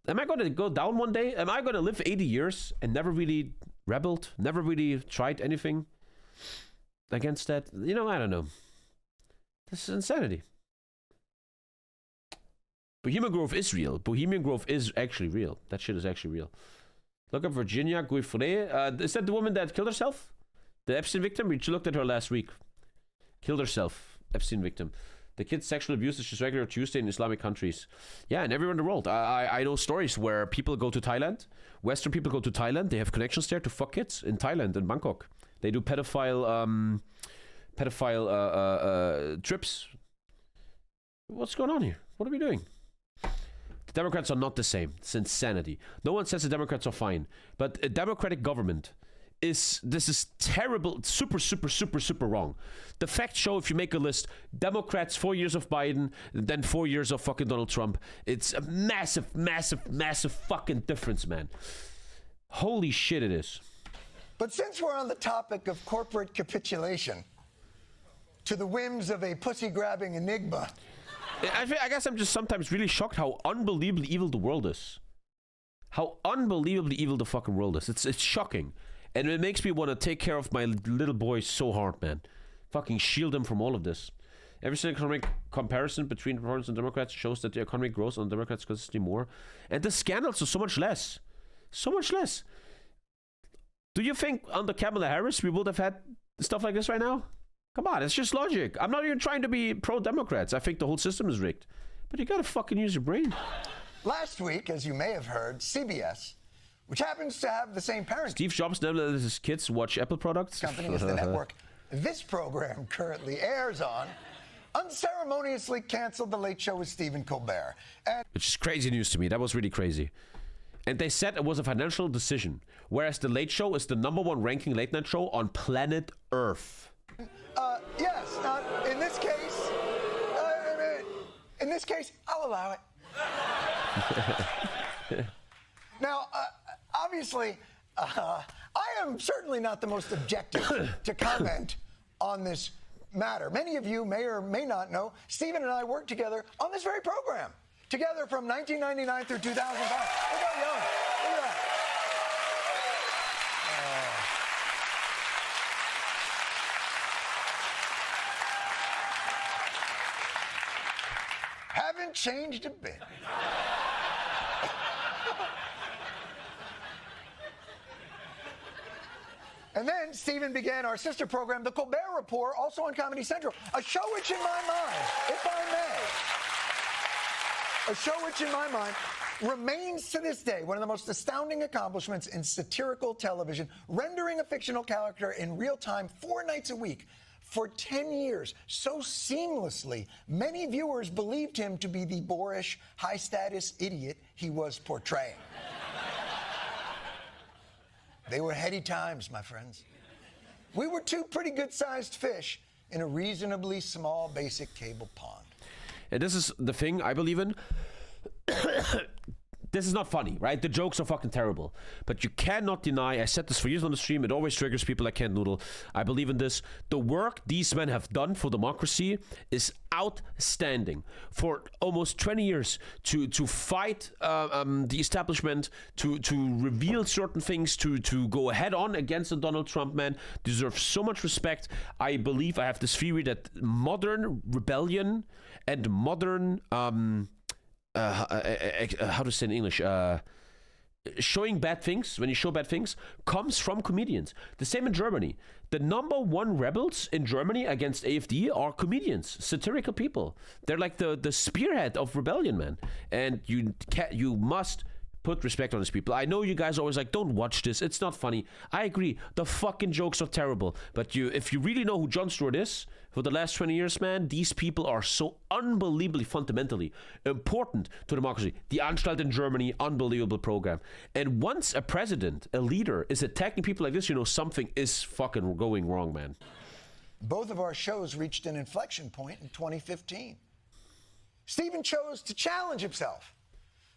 am I going to go down one day? Am I going to live 80 years and never really rebelled? Never really tried anything against that? I don't know. This is insanity. Bohemian Grove is real. Bohemian Grove is actually real. That shit is actually real. Look up Virginia Guifre. Is that the woman that killed herself? The Epstein victim? We looked at her last week. Killed herself. Epstein victim. The kid's sexual abuse is just regular Tuesday in Islamic countries. Yeah, and everywhere in the world. I know stories where people go to Thailand. Western people go to Thailand. They have connections there to fuck kids in Thailand and Bangkok. They do pedophile trips. What's going on here? What are we doing? The Democrats are not the same. It's insanity. No one says the Democrats are fine. But a democratic government this is terrible, super wrong. The facts show, if you make a list, Democrats 4 years of Biden, then 4 years of fucking Donald Trump. It's a massive fucking difference, man. Holy shit it is. But since we're on the topic of corporate capitulation to the whims of a pussy-grabbing enigma, I guess I'm just sometimes really shocked how unbelievably evil the world is. How unbelievably evil the fucking world is. It's shocking. And it makes me want to take care of my little boys so hard, man. Fucking shield them from all of this. Every single economic comparison between Republicans and Democrats shows that the economy grows on Democrats consistently more. And the scandals are so much less. So much less. Do you think under Kamala Harris we would have had stuff like this right now? Come on, it's just logic. I'm not even trying to be pro-Democrats. I think the whole system is rigged. But you gotta fucking use your brain. last week, as you may have heard, CBS, which happens to have the same parent. Steve Jobs never let his kids watch Apple products. Company is the network this program currently airs on, unceremoniously canceled The Late Show with Stephen Colbert. Which is crazy news to me. That was really crazy. And they said it was a financial decision, whereas The Late Show is the #1 ranking late night show on planet Earth. Yes, in this case, I'll allow it. Now, obviously, I am certainly not the most objective to comment on this matter. Many of you may or may not know, Stephen and I worked together on this very program. Together from 1999 through 2005. Look how young. Look at that. Haven't changed a bit. And then Stephen began our sister program, The Colbert Report, also on Comedy Central. A show which, in my mind, if I may, a show which, in my mind, remains to this day one of the most astounding accomplishments in satirical television, rendering a fictional character in real time 4 nights a week for 10 years so seamlessly, many viewers believed him to be the boorish, high-status idiot he was portraying. They were heady times, my friends. We were 2 pretty good-sized fish in a reasonably small, basic cable pond. And this is the thing I believe in. This is not funny, right? The jokes are fucking terrible. But you cannot deny, I said this for years on the stream, it always triggers people that can't noodle. I believe in this. The work these men have done for democracy is outstanding. For almost 20 years to fight the establishment, to reveal certain things, to go head on against the Donald Trump man, deserve so much respect. I believe, I have this theory that modern rebellion and modern how to say in English, showing bad things, when you show bad things, comes from comedians. The same in Germany. The #1 rebels in Germany against AfD are comedians, satirical people. They're like the spearhead of rebellion, man. And you must put respect on these people. I know you guys are always like, don't watch this, it's not funny. I agree, the fucking jokes are terrible. But if you really know who Jon Stewart is, for the last 20 years, man, these people are so unbelievably fundamentally important to democracy. The Anstalt in Germany, unbelievable program. And once a president, a leader, is attacking people like this, you know something is fucking going wrong, man. Both of our shows reached an inflection point in 2015. Stephen chose to challenge himself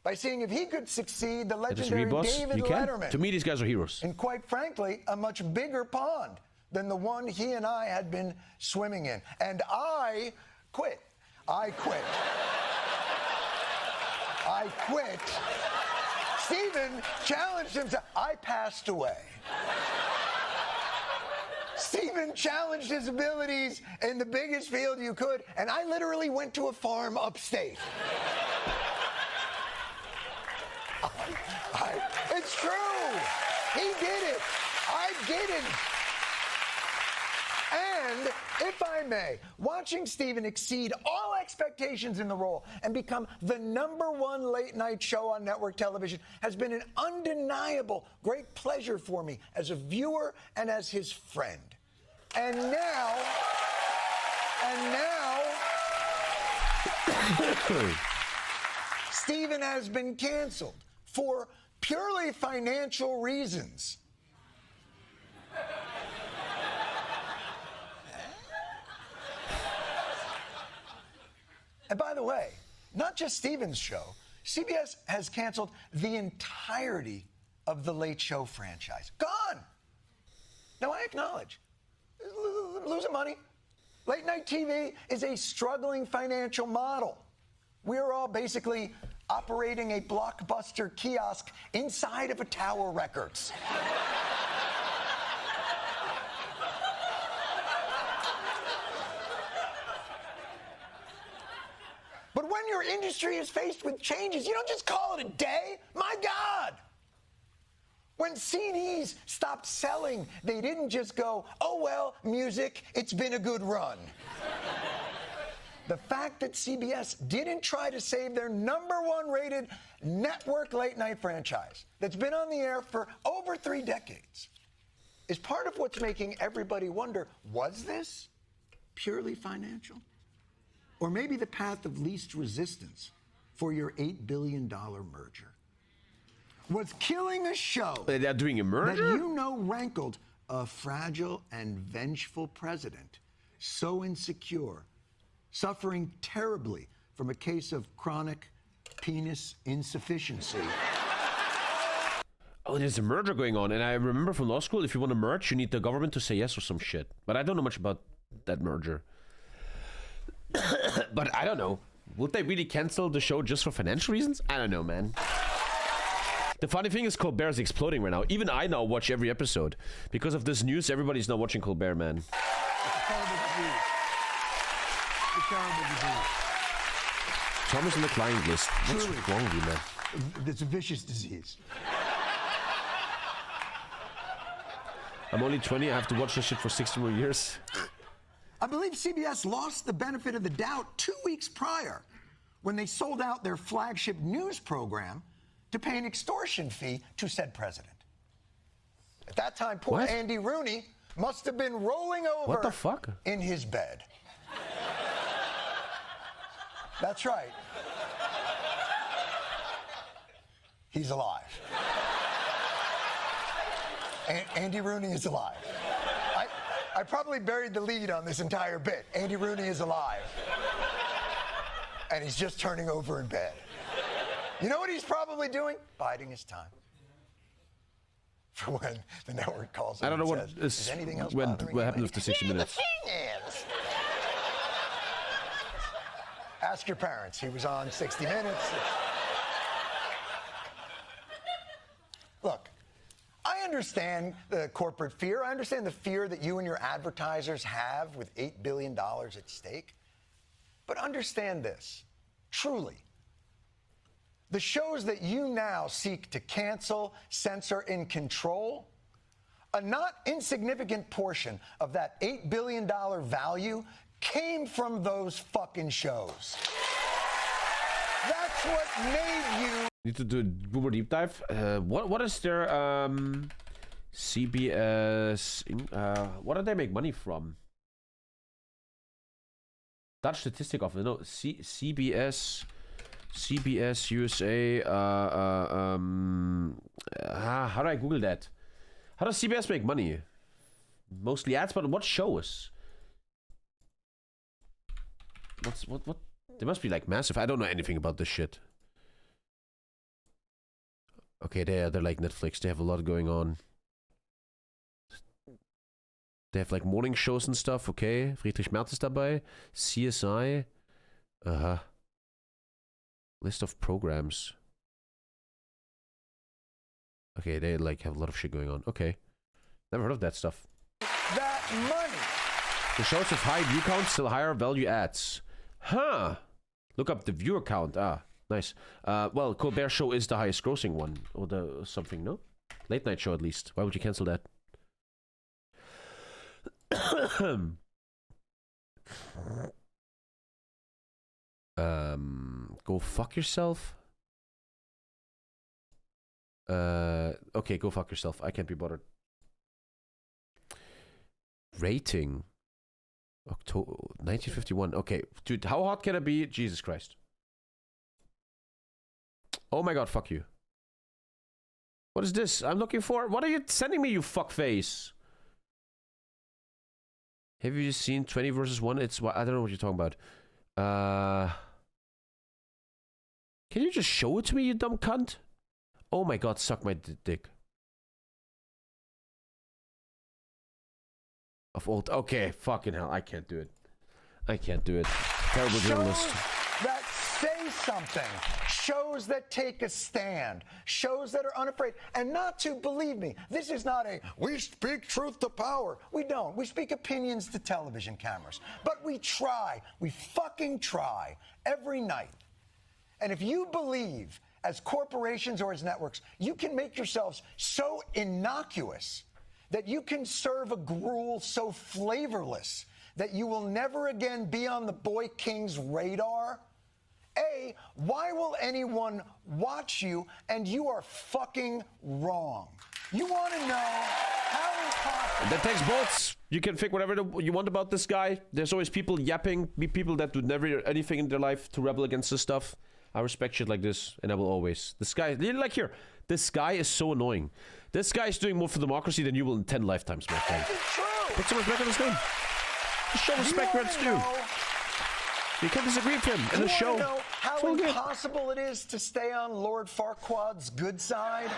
by seeing if he could succeed the legendary David Letterman. To me, these guys are heroes. And quite frankly, a much bigger pond than the one he and I had been swimming in. And I quit. I quit. Stephen challenged himself. I passed away. Stephen challenged his abilities in the biggest field you could, and I literally went to a farm upstate. It's true. He did it. I didn't. And, if I may, watching Stephen exceed all expectations in the role and become the #1 late-night show on network television has been an undeniable great pleasure for me as a viewer and as his friend. And now... Stephen has been canceled for purely financial reasons. And by the way, not just Stephen's show, CBS has canceled the entirety of the Late Show franchise. Gone. Now, I acknowledge, losing money. Late night TV is a struggling financial model. We're all basically operating a Blockbuster kiosk inside of a Tower Records. But when your industry is faced with changes, you don't just call it a day. My God! When CDs stopped selling, they didn't just go, oh, well, music, it's been a good run. The fact that CBS didn't try to save their #1 rated network late night franchise that's been on the air for over 3 decades is part of what's making everybody wonder, was this purely financial? Or maybe the path of least resistance for your $8 billion merger? Was killing a show they're doing a merger that you know rankled a fragile and vengeful president, so insecure, suffering terribly from a case of chronic penis insufficiency. Oh, there's a merger going on, and I remember from law school, if you want to merge, you need the government to say yes or some shit. But I don't know much about that merger. But I don't know. Would they really cancel the show just for financial reasons? I don't know, man. The funny thing is Colbert is exploding right now. Even I now watch every episode. Because of this news, everybody's now watching Colbert, man. It's a terrible disease. It's a terrible disease. Tom is on the client list. What's Truly. wrong with you, man? It's a vicious disease. I'm only 20. I have to watch this shit for 60 more years. I believe CBS lost the benefit of the doubt 2 weeks prior when they sold out their flagship news program to pay an extortion fee to said president. At that time, poor What? Andy Rooney must have been rolling over What the fuck? in his bed. That's right. He's alive. Andy Rooney is alive. I probably buried the lead on this entire bit. Andy Rooney is alive. And he's just turning over in bed. You know what he's probably doing? Biding his time. For when the network calls him I don't know and what says, is anything else what bothering you, happened lady?" with the 60 minutes. The thing is... Ask your parents. He was on 60 Minutes. Look, I understand the corporate fear. I understand the fear that you and your advertisers have with $8 billion at stake. But understand this, truly. The shows that you now seek to cancel, censor, and control, a not insignificant portion of that $8 billion value came from those fucking shows. That's what made you... Need to do a Boomer deep dive. What is their CBS? What do they make money from? Dutch statistic office. No, CBS USA. How do I Google that? How does CBS make money? Mostly ads, but what shows? What? They must be like massive. I don't know anything about this shit. Okay, they're like Netflix. They have a lot going on. They have like morning shows and stuff. Okay, Friedrich Merz ist dabei. CSI. List of programs. Okay, they like have a lot of shit going on. Okay, never heard of that stuff. That money. The shows with high view counts still higher value ads. Huh. Look up the viewer count. Nice. Well, Colbert Show is the highest grossing one. Or the something, no? Late night show at least. Why would you cancel that? Go fuck yourself. Okay, go fuck yourself. I can't be bothered. Rating. October 1951. Okay, dude, how hot can it be? Jesus Christ. Oh my god, fuck you. What is this? I'm looking for... What are you sending me, you fuckface? Have you seen 20 versus 1? It's... I don't know what you're talking about. Can you just show it to me, you dumb cunt? Oh my god, suck my dick. Of old... Okay, fucking hell, I can't do it. I can't do it. Terrible journalist. That say something, shows that take a stand, shows that are unafraid, and not to, believe me, this is not a we speak truth to power. We don't. We speak opinions to television cameras. But we try, we fucking try every night. And if you believe, as corporations or as networks, you can make yourselves so innocuous that you can serve a gruel so flavorless that you will never again be on the boy king's radar, A, why will anyone watch you? And you are fucking wrong. You want to know how impossible... That takes bots. You can think whatever you want about this guy. There's always people yapping, people that do never do anything in their life to rebel against this stuff. I respect shit like this, and I will always. This guy, like here, this guy is so annoying. This guy is doing more for democracy than you will in 10 lifetimes, my friend. Put some respect on his name. Just show respect where it's due. You can't disagree with him in the show. You know how impossible it is to stay on Lord Farquaad's good side?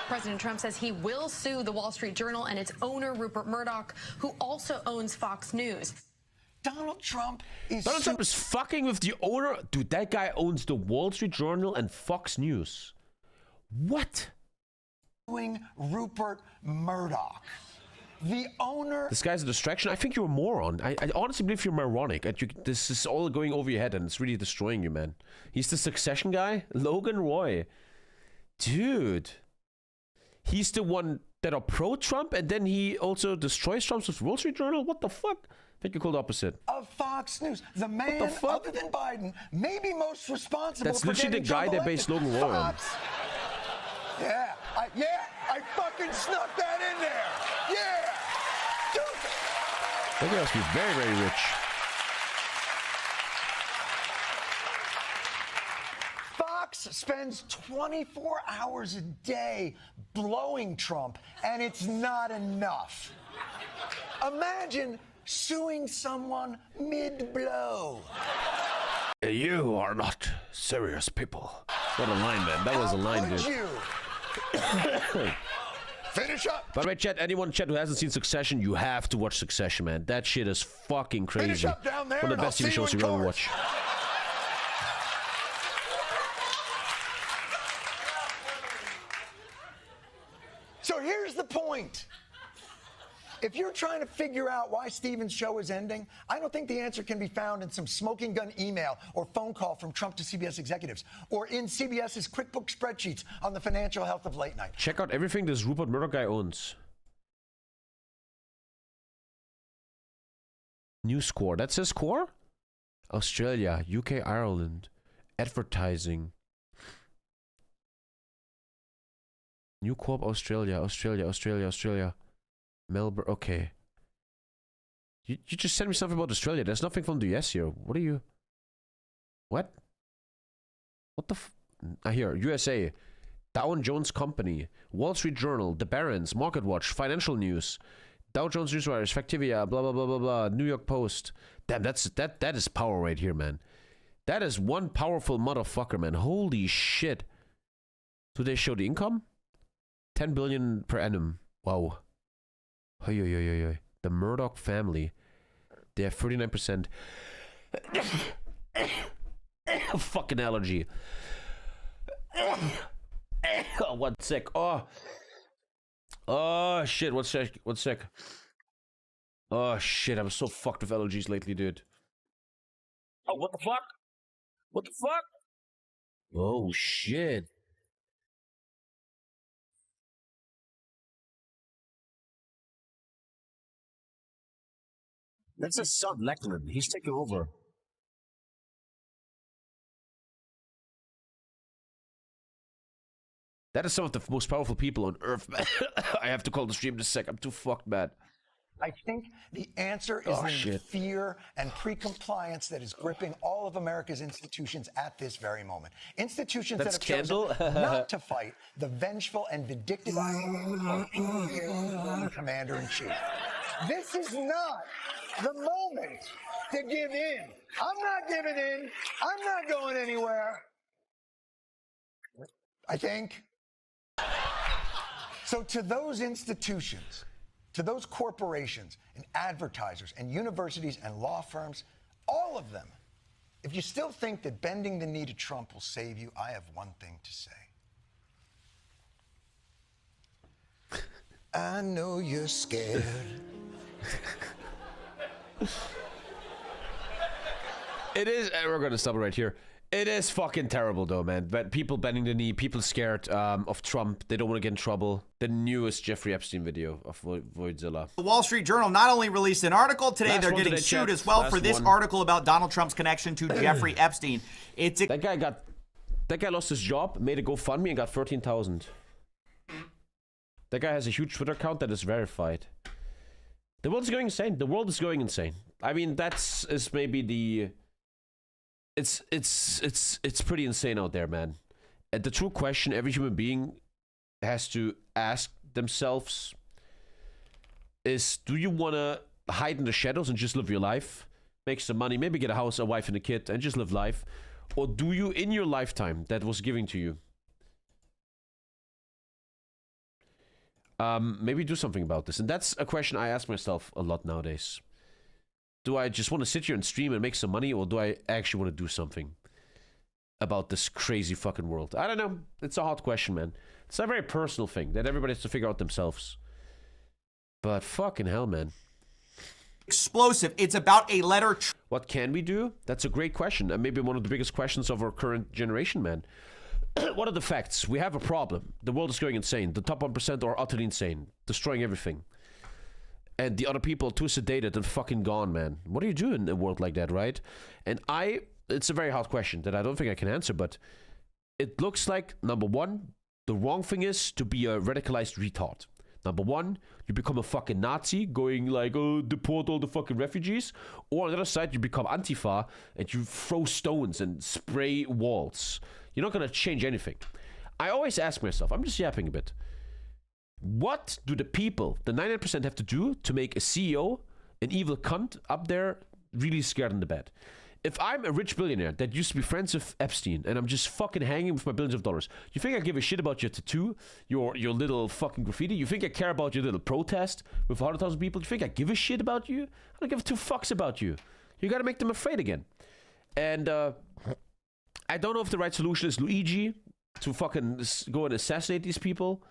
President Trump says he will sue the Wall Street Journal and its owner, Rupert Murdoch, who also owns Fox News. Donald Trump is fucking with the owner. Dude, that guy owns the Wall Street Journal and Fox News. What? Suing Rupert Murdoch, the owner. This guy's a distraction. I think you're a moron. I honestly believe you're moronic. This is all going over your head and it's really destroying you, man. He's the Succession guy? Logan Roy. Dude. He's the one that are pro-Trump and then he also destroys Trump's with Wall Street Journal? What the fuck? I think you called the opposite. Of Fox News. The man, other than Biden, maybe most responsible That's for literally the guy that based Logan Roy on. Yeah, I fucking snuck that in there. Yeah. Dude. That guy must be very, very rich. Fox spends 24 hours a day blowing Trump, and it's not enough. Imagine suing someone mid-blow. You are not serious people. What a line, man. That was a line, dude. You? Finish up. By the way, chat, anyone in chat who hasn't seen Succession, you have to watch Succession, man. That shit is fucking crazy. Finish up down there, one of the best TV shows you ever watch. So here's the point. If you're trying to figure out why Stephen's show is ending, I don't think the answer can be found in some smoking gun email or phone call from Trump to CBS executives or in CBS's QuickBooks spreadsheets on the financial health of late night. Check out everything this Rupert Murdoch guy owns. News Corps. That's his core? Australia, UK, Ireland. Advertising. New Corp, Australia. Melbourne, okay. You just sent me something about Australia. There's nothing from the US here. What are you... What? What the f... I hear USA. Dow Jones Company. Wall Street Journal. The Barron's. Market Watch. Financial News. Dow Jones Newswires. Factivia. Blah, blah, blah, blah, blah. New York Post. Damn, that is power right here, man. That is one powerful motherfucker, man. Holy shit. Do they show the income? 10 billion per annum. Wow. The Murdoch family. They have 39%. Fucking allergy. One sec. Oh shit. One sec. Oh shit. I'm so fucked with allergies lately, dude. Oh, what the fuck? What the fuck? Oh shit. That's his son, Lachlan. He's taking over. That is some of the most powerful people on Earth, man. I have to call the stream in a sec. I'm too fucked, man. I think the answer is in fear and pre-compliance that is gripping all of America's institutions at this very moment. Institutions that have chosen not to fight the vengeful and vindictive commander-in-chief. This is not the moment to give in. I'm not giving in. I'm not going anywhere. I think. So to those institutions, to those corporations and advertisers and universities and law firms, all of them, if you still think that bending the knee to Trump will save you, I have one thing to say. I know you're scared. It is, we're gonna stop it right here. It is fucking terrible though, man. But people bending the knee, people scared of Trump. They don't want to get in trouble. The newest Jeffrey Epstein video of Voidzilla. The Wall Street Journal not only released an article today, they're getting sued as well for this article about Donald Trump's connection to Jeffrey Epstein. That guy lost his job, made a GoFundMe and got 13,000. That guy has a huge Twitter account that is verified. The world is going insane. The world is going insane. I mean, is maybe the. It's pretty insane out there, man. And the true question every human being has to ask themselves is, do you want to hide in the shadows and just live your life, make some money, maybe get a house, a wife and a kid and just live life? Or do you, in your lifetime that was given to you, maybe do something about this? And that's a question I ask myself a lot nowadays. Do I just want to sit here and stream and make some money, or do I actually want to do something about this crazy fucking world? I don't know. It's a hard question, man. It's a very personal thing that everybody has to figure out themselves. But fucking hell, man. Explosive. It's about a letter. What can we do? That's a great question. And maybe one of the biggest questions of our current generation, man. What are the facts? We have a problem. The world is going insane. The top 1% are utterly insane, destroying everything. And the other people are too sedated and fucking gone, man. What do you do in a world like that, right? And it's a very hard question that I don't think I can answer, but it looks like, number one, the wrong thing is to be a radicalized retard. Number one, you become a fucking Nazi, going like, oh, deport all the fucking refugees. Or on the other side, you become Antifa and you throw stones and spray walls. You're not going to change anything. I always ask myself, I'm just yapping a bit. What do the people, the 99%, have to do to make a CEO, an evil cunt up there, really scared in the bed? If I'm a rich billionaire that used to be friends with Epstein and I'm just fucking hanging with my billions of dollars, you think I give a shit about your tattoo, your little fucking graffiti? You think I care about your little protest with 100,000 people? You think I give a shit about you? I don't give two fucks about you. You gotta make them afraid again. And I don't know if the right solution is Luigi, to fucking go and assassinate these people.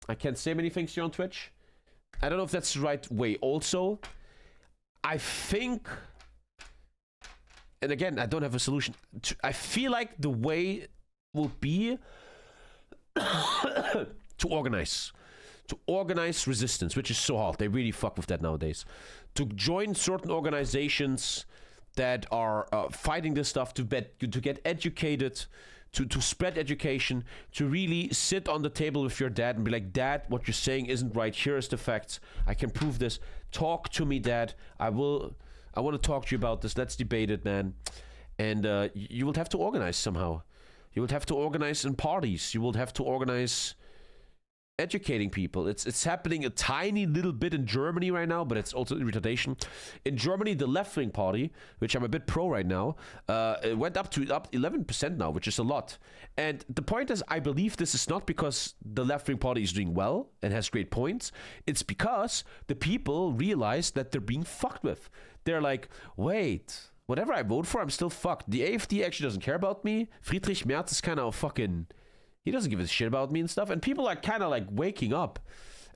I can't say many things here on Twitch. I don't know if that's the right way also. I think, and again, I don't have a solution. I feel like the way will be to organize resistance, which is so hard. They really fuck with that nowadays. To join certain organizations that are fighting this stuff, to get educated, to spread education, to really sit on the table with your dad and be like, Dad, what you're saying isn't right. Here is the facts. I can prove this. Talk to me, Dad. I want to talk to you about this. Let's debate it, man. And you will have to organize somehow. You will have to organize in parties. You will have to organize educating people. It's happening a tiny little bit in Germany right now, but it's also in retardation. In Germany, the left-wing party, which I'm a bit pro right now, it went up 11% now, which is a lot. And the point is, I believe this is not because the left-wing party is doing well and has great points. It's because the people realize that they're being fucked with. They're like, wait, whatever I vote for, I'm still fucked. The AfD actually doesn't care about me. Friedrich Merz is kind of fucking... He doesn't give a shit about me and stuff. And people are kind of like waking up.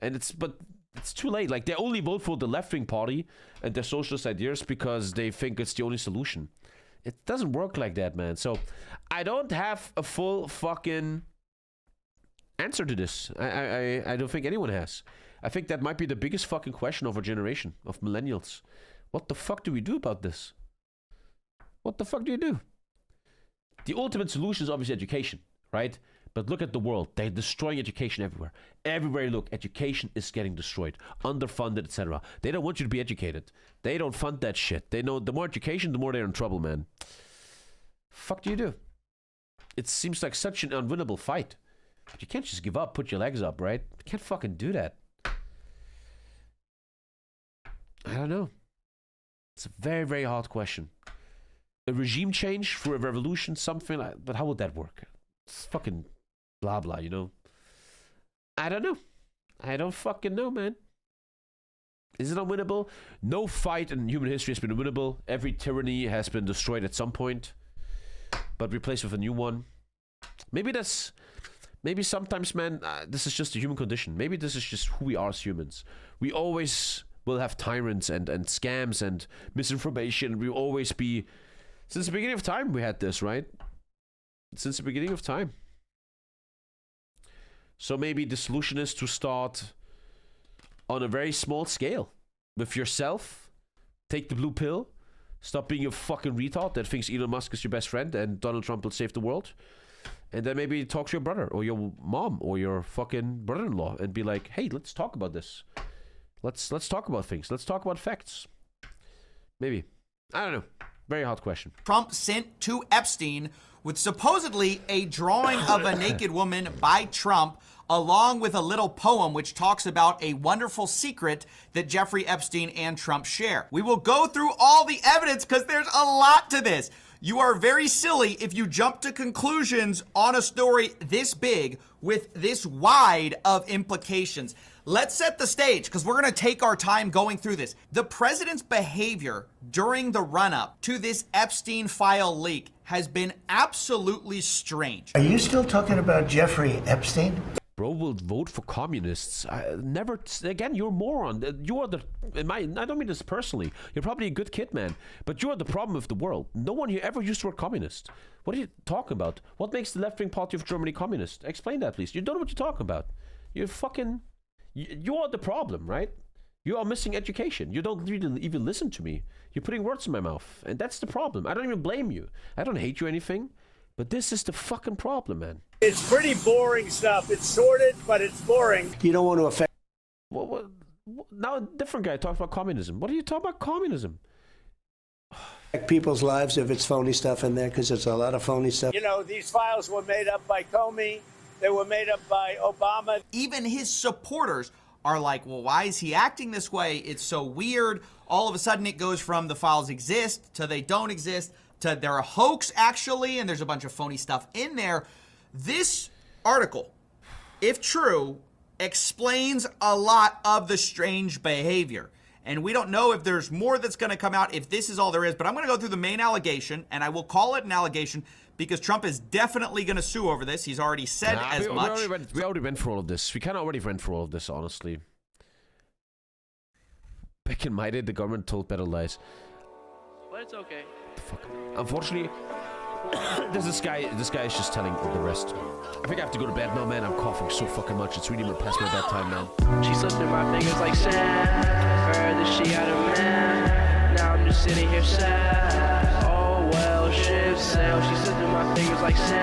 But it's too late. Like, they only vote for the left-wing party and their socialist ideas because they think it's the only solution. It doesn't work like that, man. So I don't have a full fucking answer to this. I don't think anyone has. I think that might be the biggest fucking question of our generation, of millennials. What the fuck do we do about this? What the fuck do you do? The ultimate solution is obviously education, right? But look at the world. They're destroying education everywhere. Everywhere you look, education is getting destroyed, underfunded, etc. They don't want you to be educated. They don't fund that shit. They know the more education, the more they're in trouble, man. Fuck do you do? It seems like such an unwinnable fight. But you can't just give up, put your legs up, right? You can't fucking do that. I don't know. It's a very, very hard question. A regime change for a revolution, something like, but how would that work? It's fucking blah blah, you know. I don't know. I don't fucking know, man. Is it unwinnable? No fight in human history has been unwinnable. Every tyranny has been destroyed at some point, but replaced with a new one. Maybe sometimes, man, this is just a human condition. Maybe this is just who we are as humans. We always will have tyrants and scams and misinformation. We'll always be... Since the beginning of time we had this, right? Since the beginning of time. So maybe the solution is to start on a very small scale. With yourself. Take the blue pill. Stop being a fucking retard that thinks Elon Musk is your best friend and Donald Trump will save the world. And then maybe talk to your brother or your mom or your fucking brother-in-law and be like, hey, let's talk about this. Let's talk about things. Let's talk about facts. Maybe. I don't know. Very hard question. Trump sent to Epstein with supposedly a drawing of a naked woman by Trump, along with a little poem which talks about a wonderful secret that Jeffrey Epstein and Trump share. We will go through all the evidence because there's a lot to this. You are very silly if you jump to conclusions on a story this big with this wide of implications. Let's set the stage because we're going to take our time going through this. The president's behavior during the run-up to this Epstein file leak has been absolutely strange. Are you still talking about Jeffrey Epstein? Bro will vote for communists. Never again. You're a moron. You are the. I don't mean this personally. You're probably a good kid, man. But you are the problem of the world. No one here ever used the word communist. What are you talking about? What makes the left-wing party of Germany communist? Explain that, please. You don't know what you're talking about. You're fucking. You are the problem, right? You are missing education. You don't really even listen to me. You're putting words in my mouth, and that's the problem. I don't even blame you. I don't hate you or anything. But this is the fucking problem, man. It's pretty boring stuff. It's sorted, but it's boring. You don't want to affect... What, now a different guy talks about communism. What are you talking about communism? People's lives if it's phony stuff in there, because there's a lot of phony stuff. You know, these files were made up by Comey. They were made up by Obama. Even his supporters are like, well, why is he acting this way? It's so weird. All of a sudden it goes from the files exist to they don't exist to they're a hoax, actually, and there's a bunch of phony stuff in there. This article, if true, explains a lot of the strange behavior. And we don't know if there's more that's going to come out, if this is all there is. But I'm going to go through the main allegation, and I will call it an allegation because Trump is definitely going to sue over this. He's already said as much. We already went for all of this. We kind of already went for all of this, honestly. Back in my day, the government told better lies. But it's okay. Fuck. Unfortunately, this guy is just telling the rest. I think I have to go to bed now, man. I'm coughing so fucking much. It's really past my bedtime, man. She slipped in my fingers like sand. Heard that she got a man. Now I'm just sitting here sad. Oh well, shit sail. She slipped in my fingers like sand.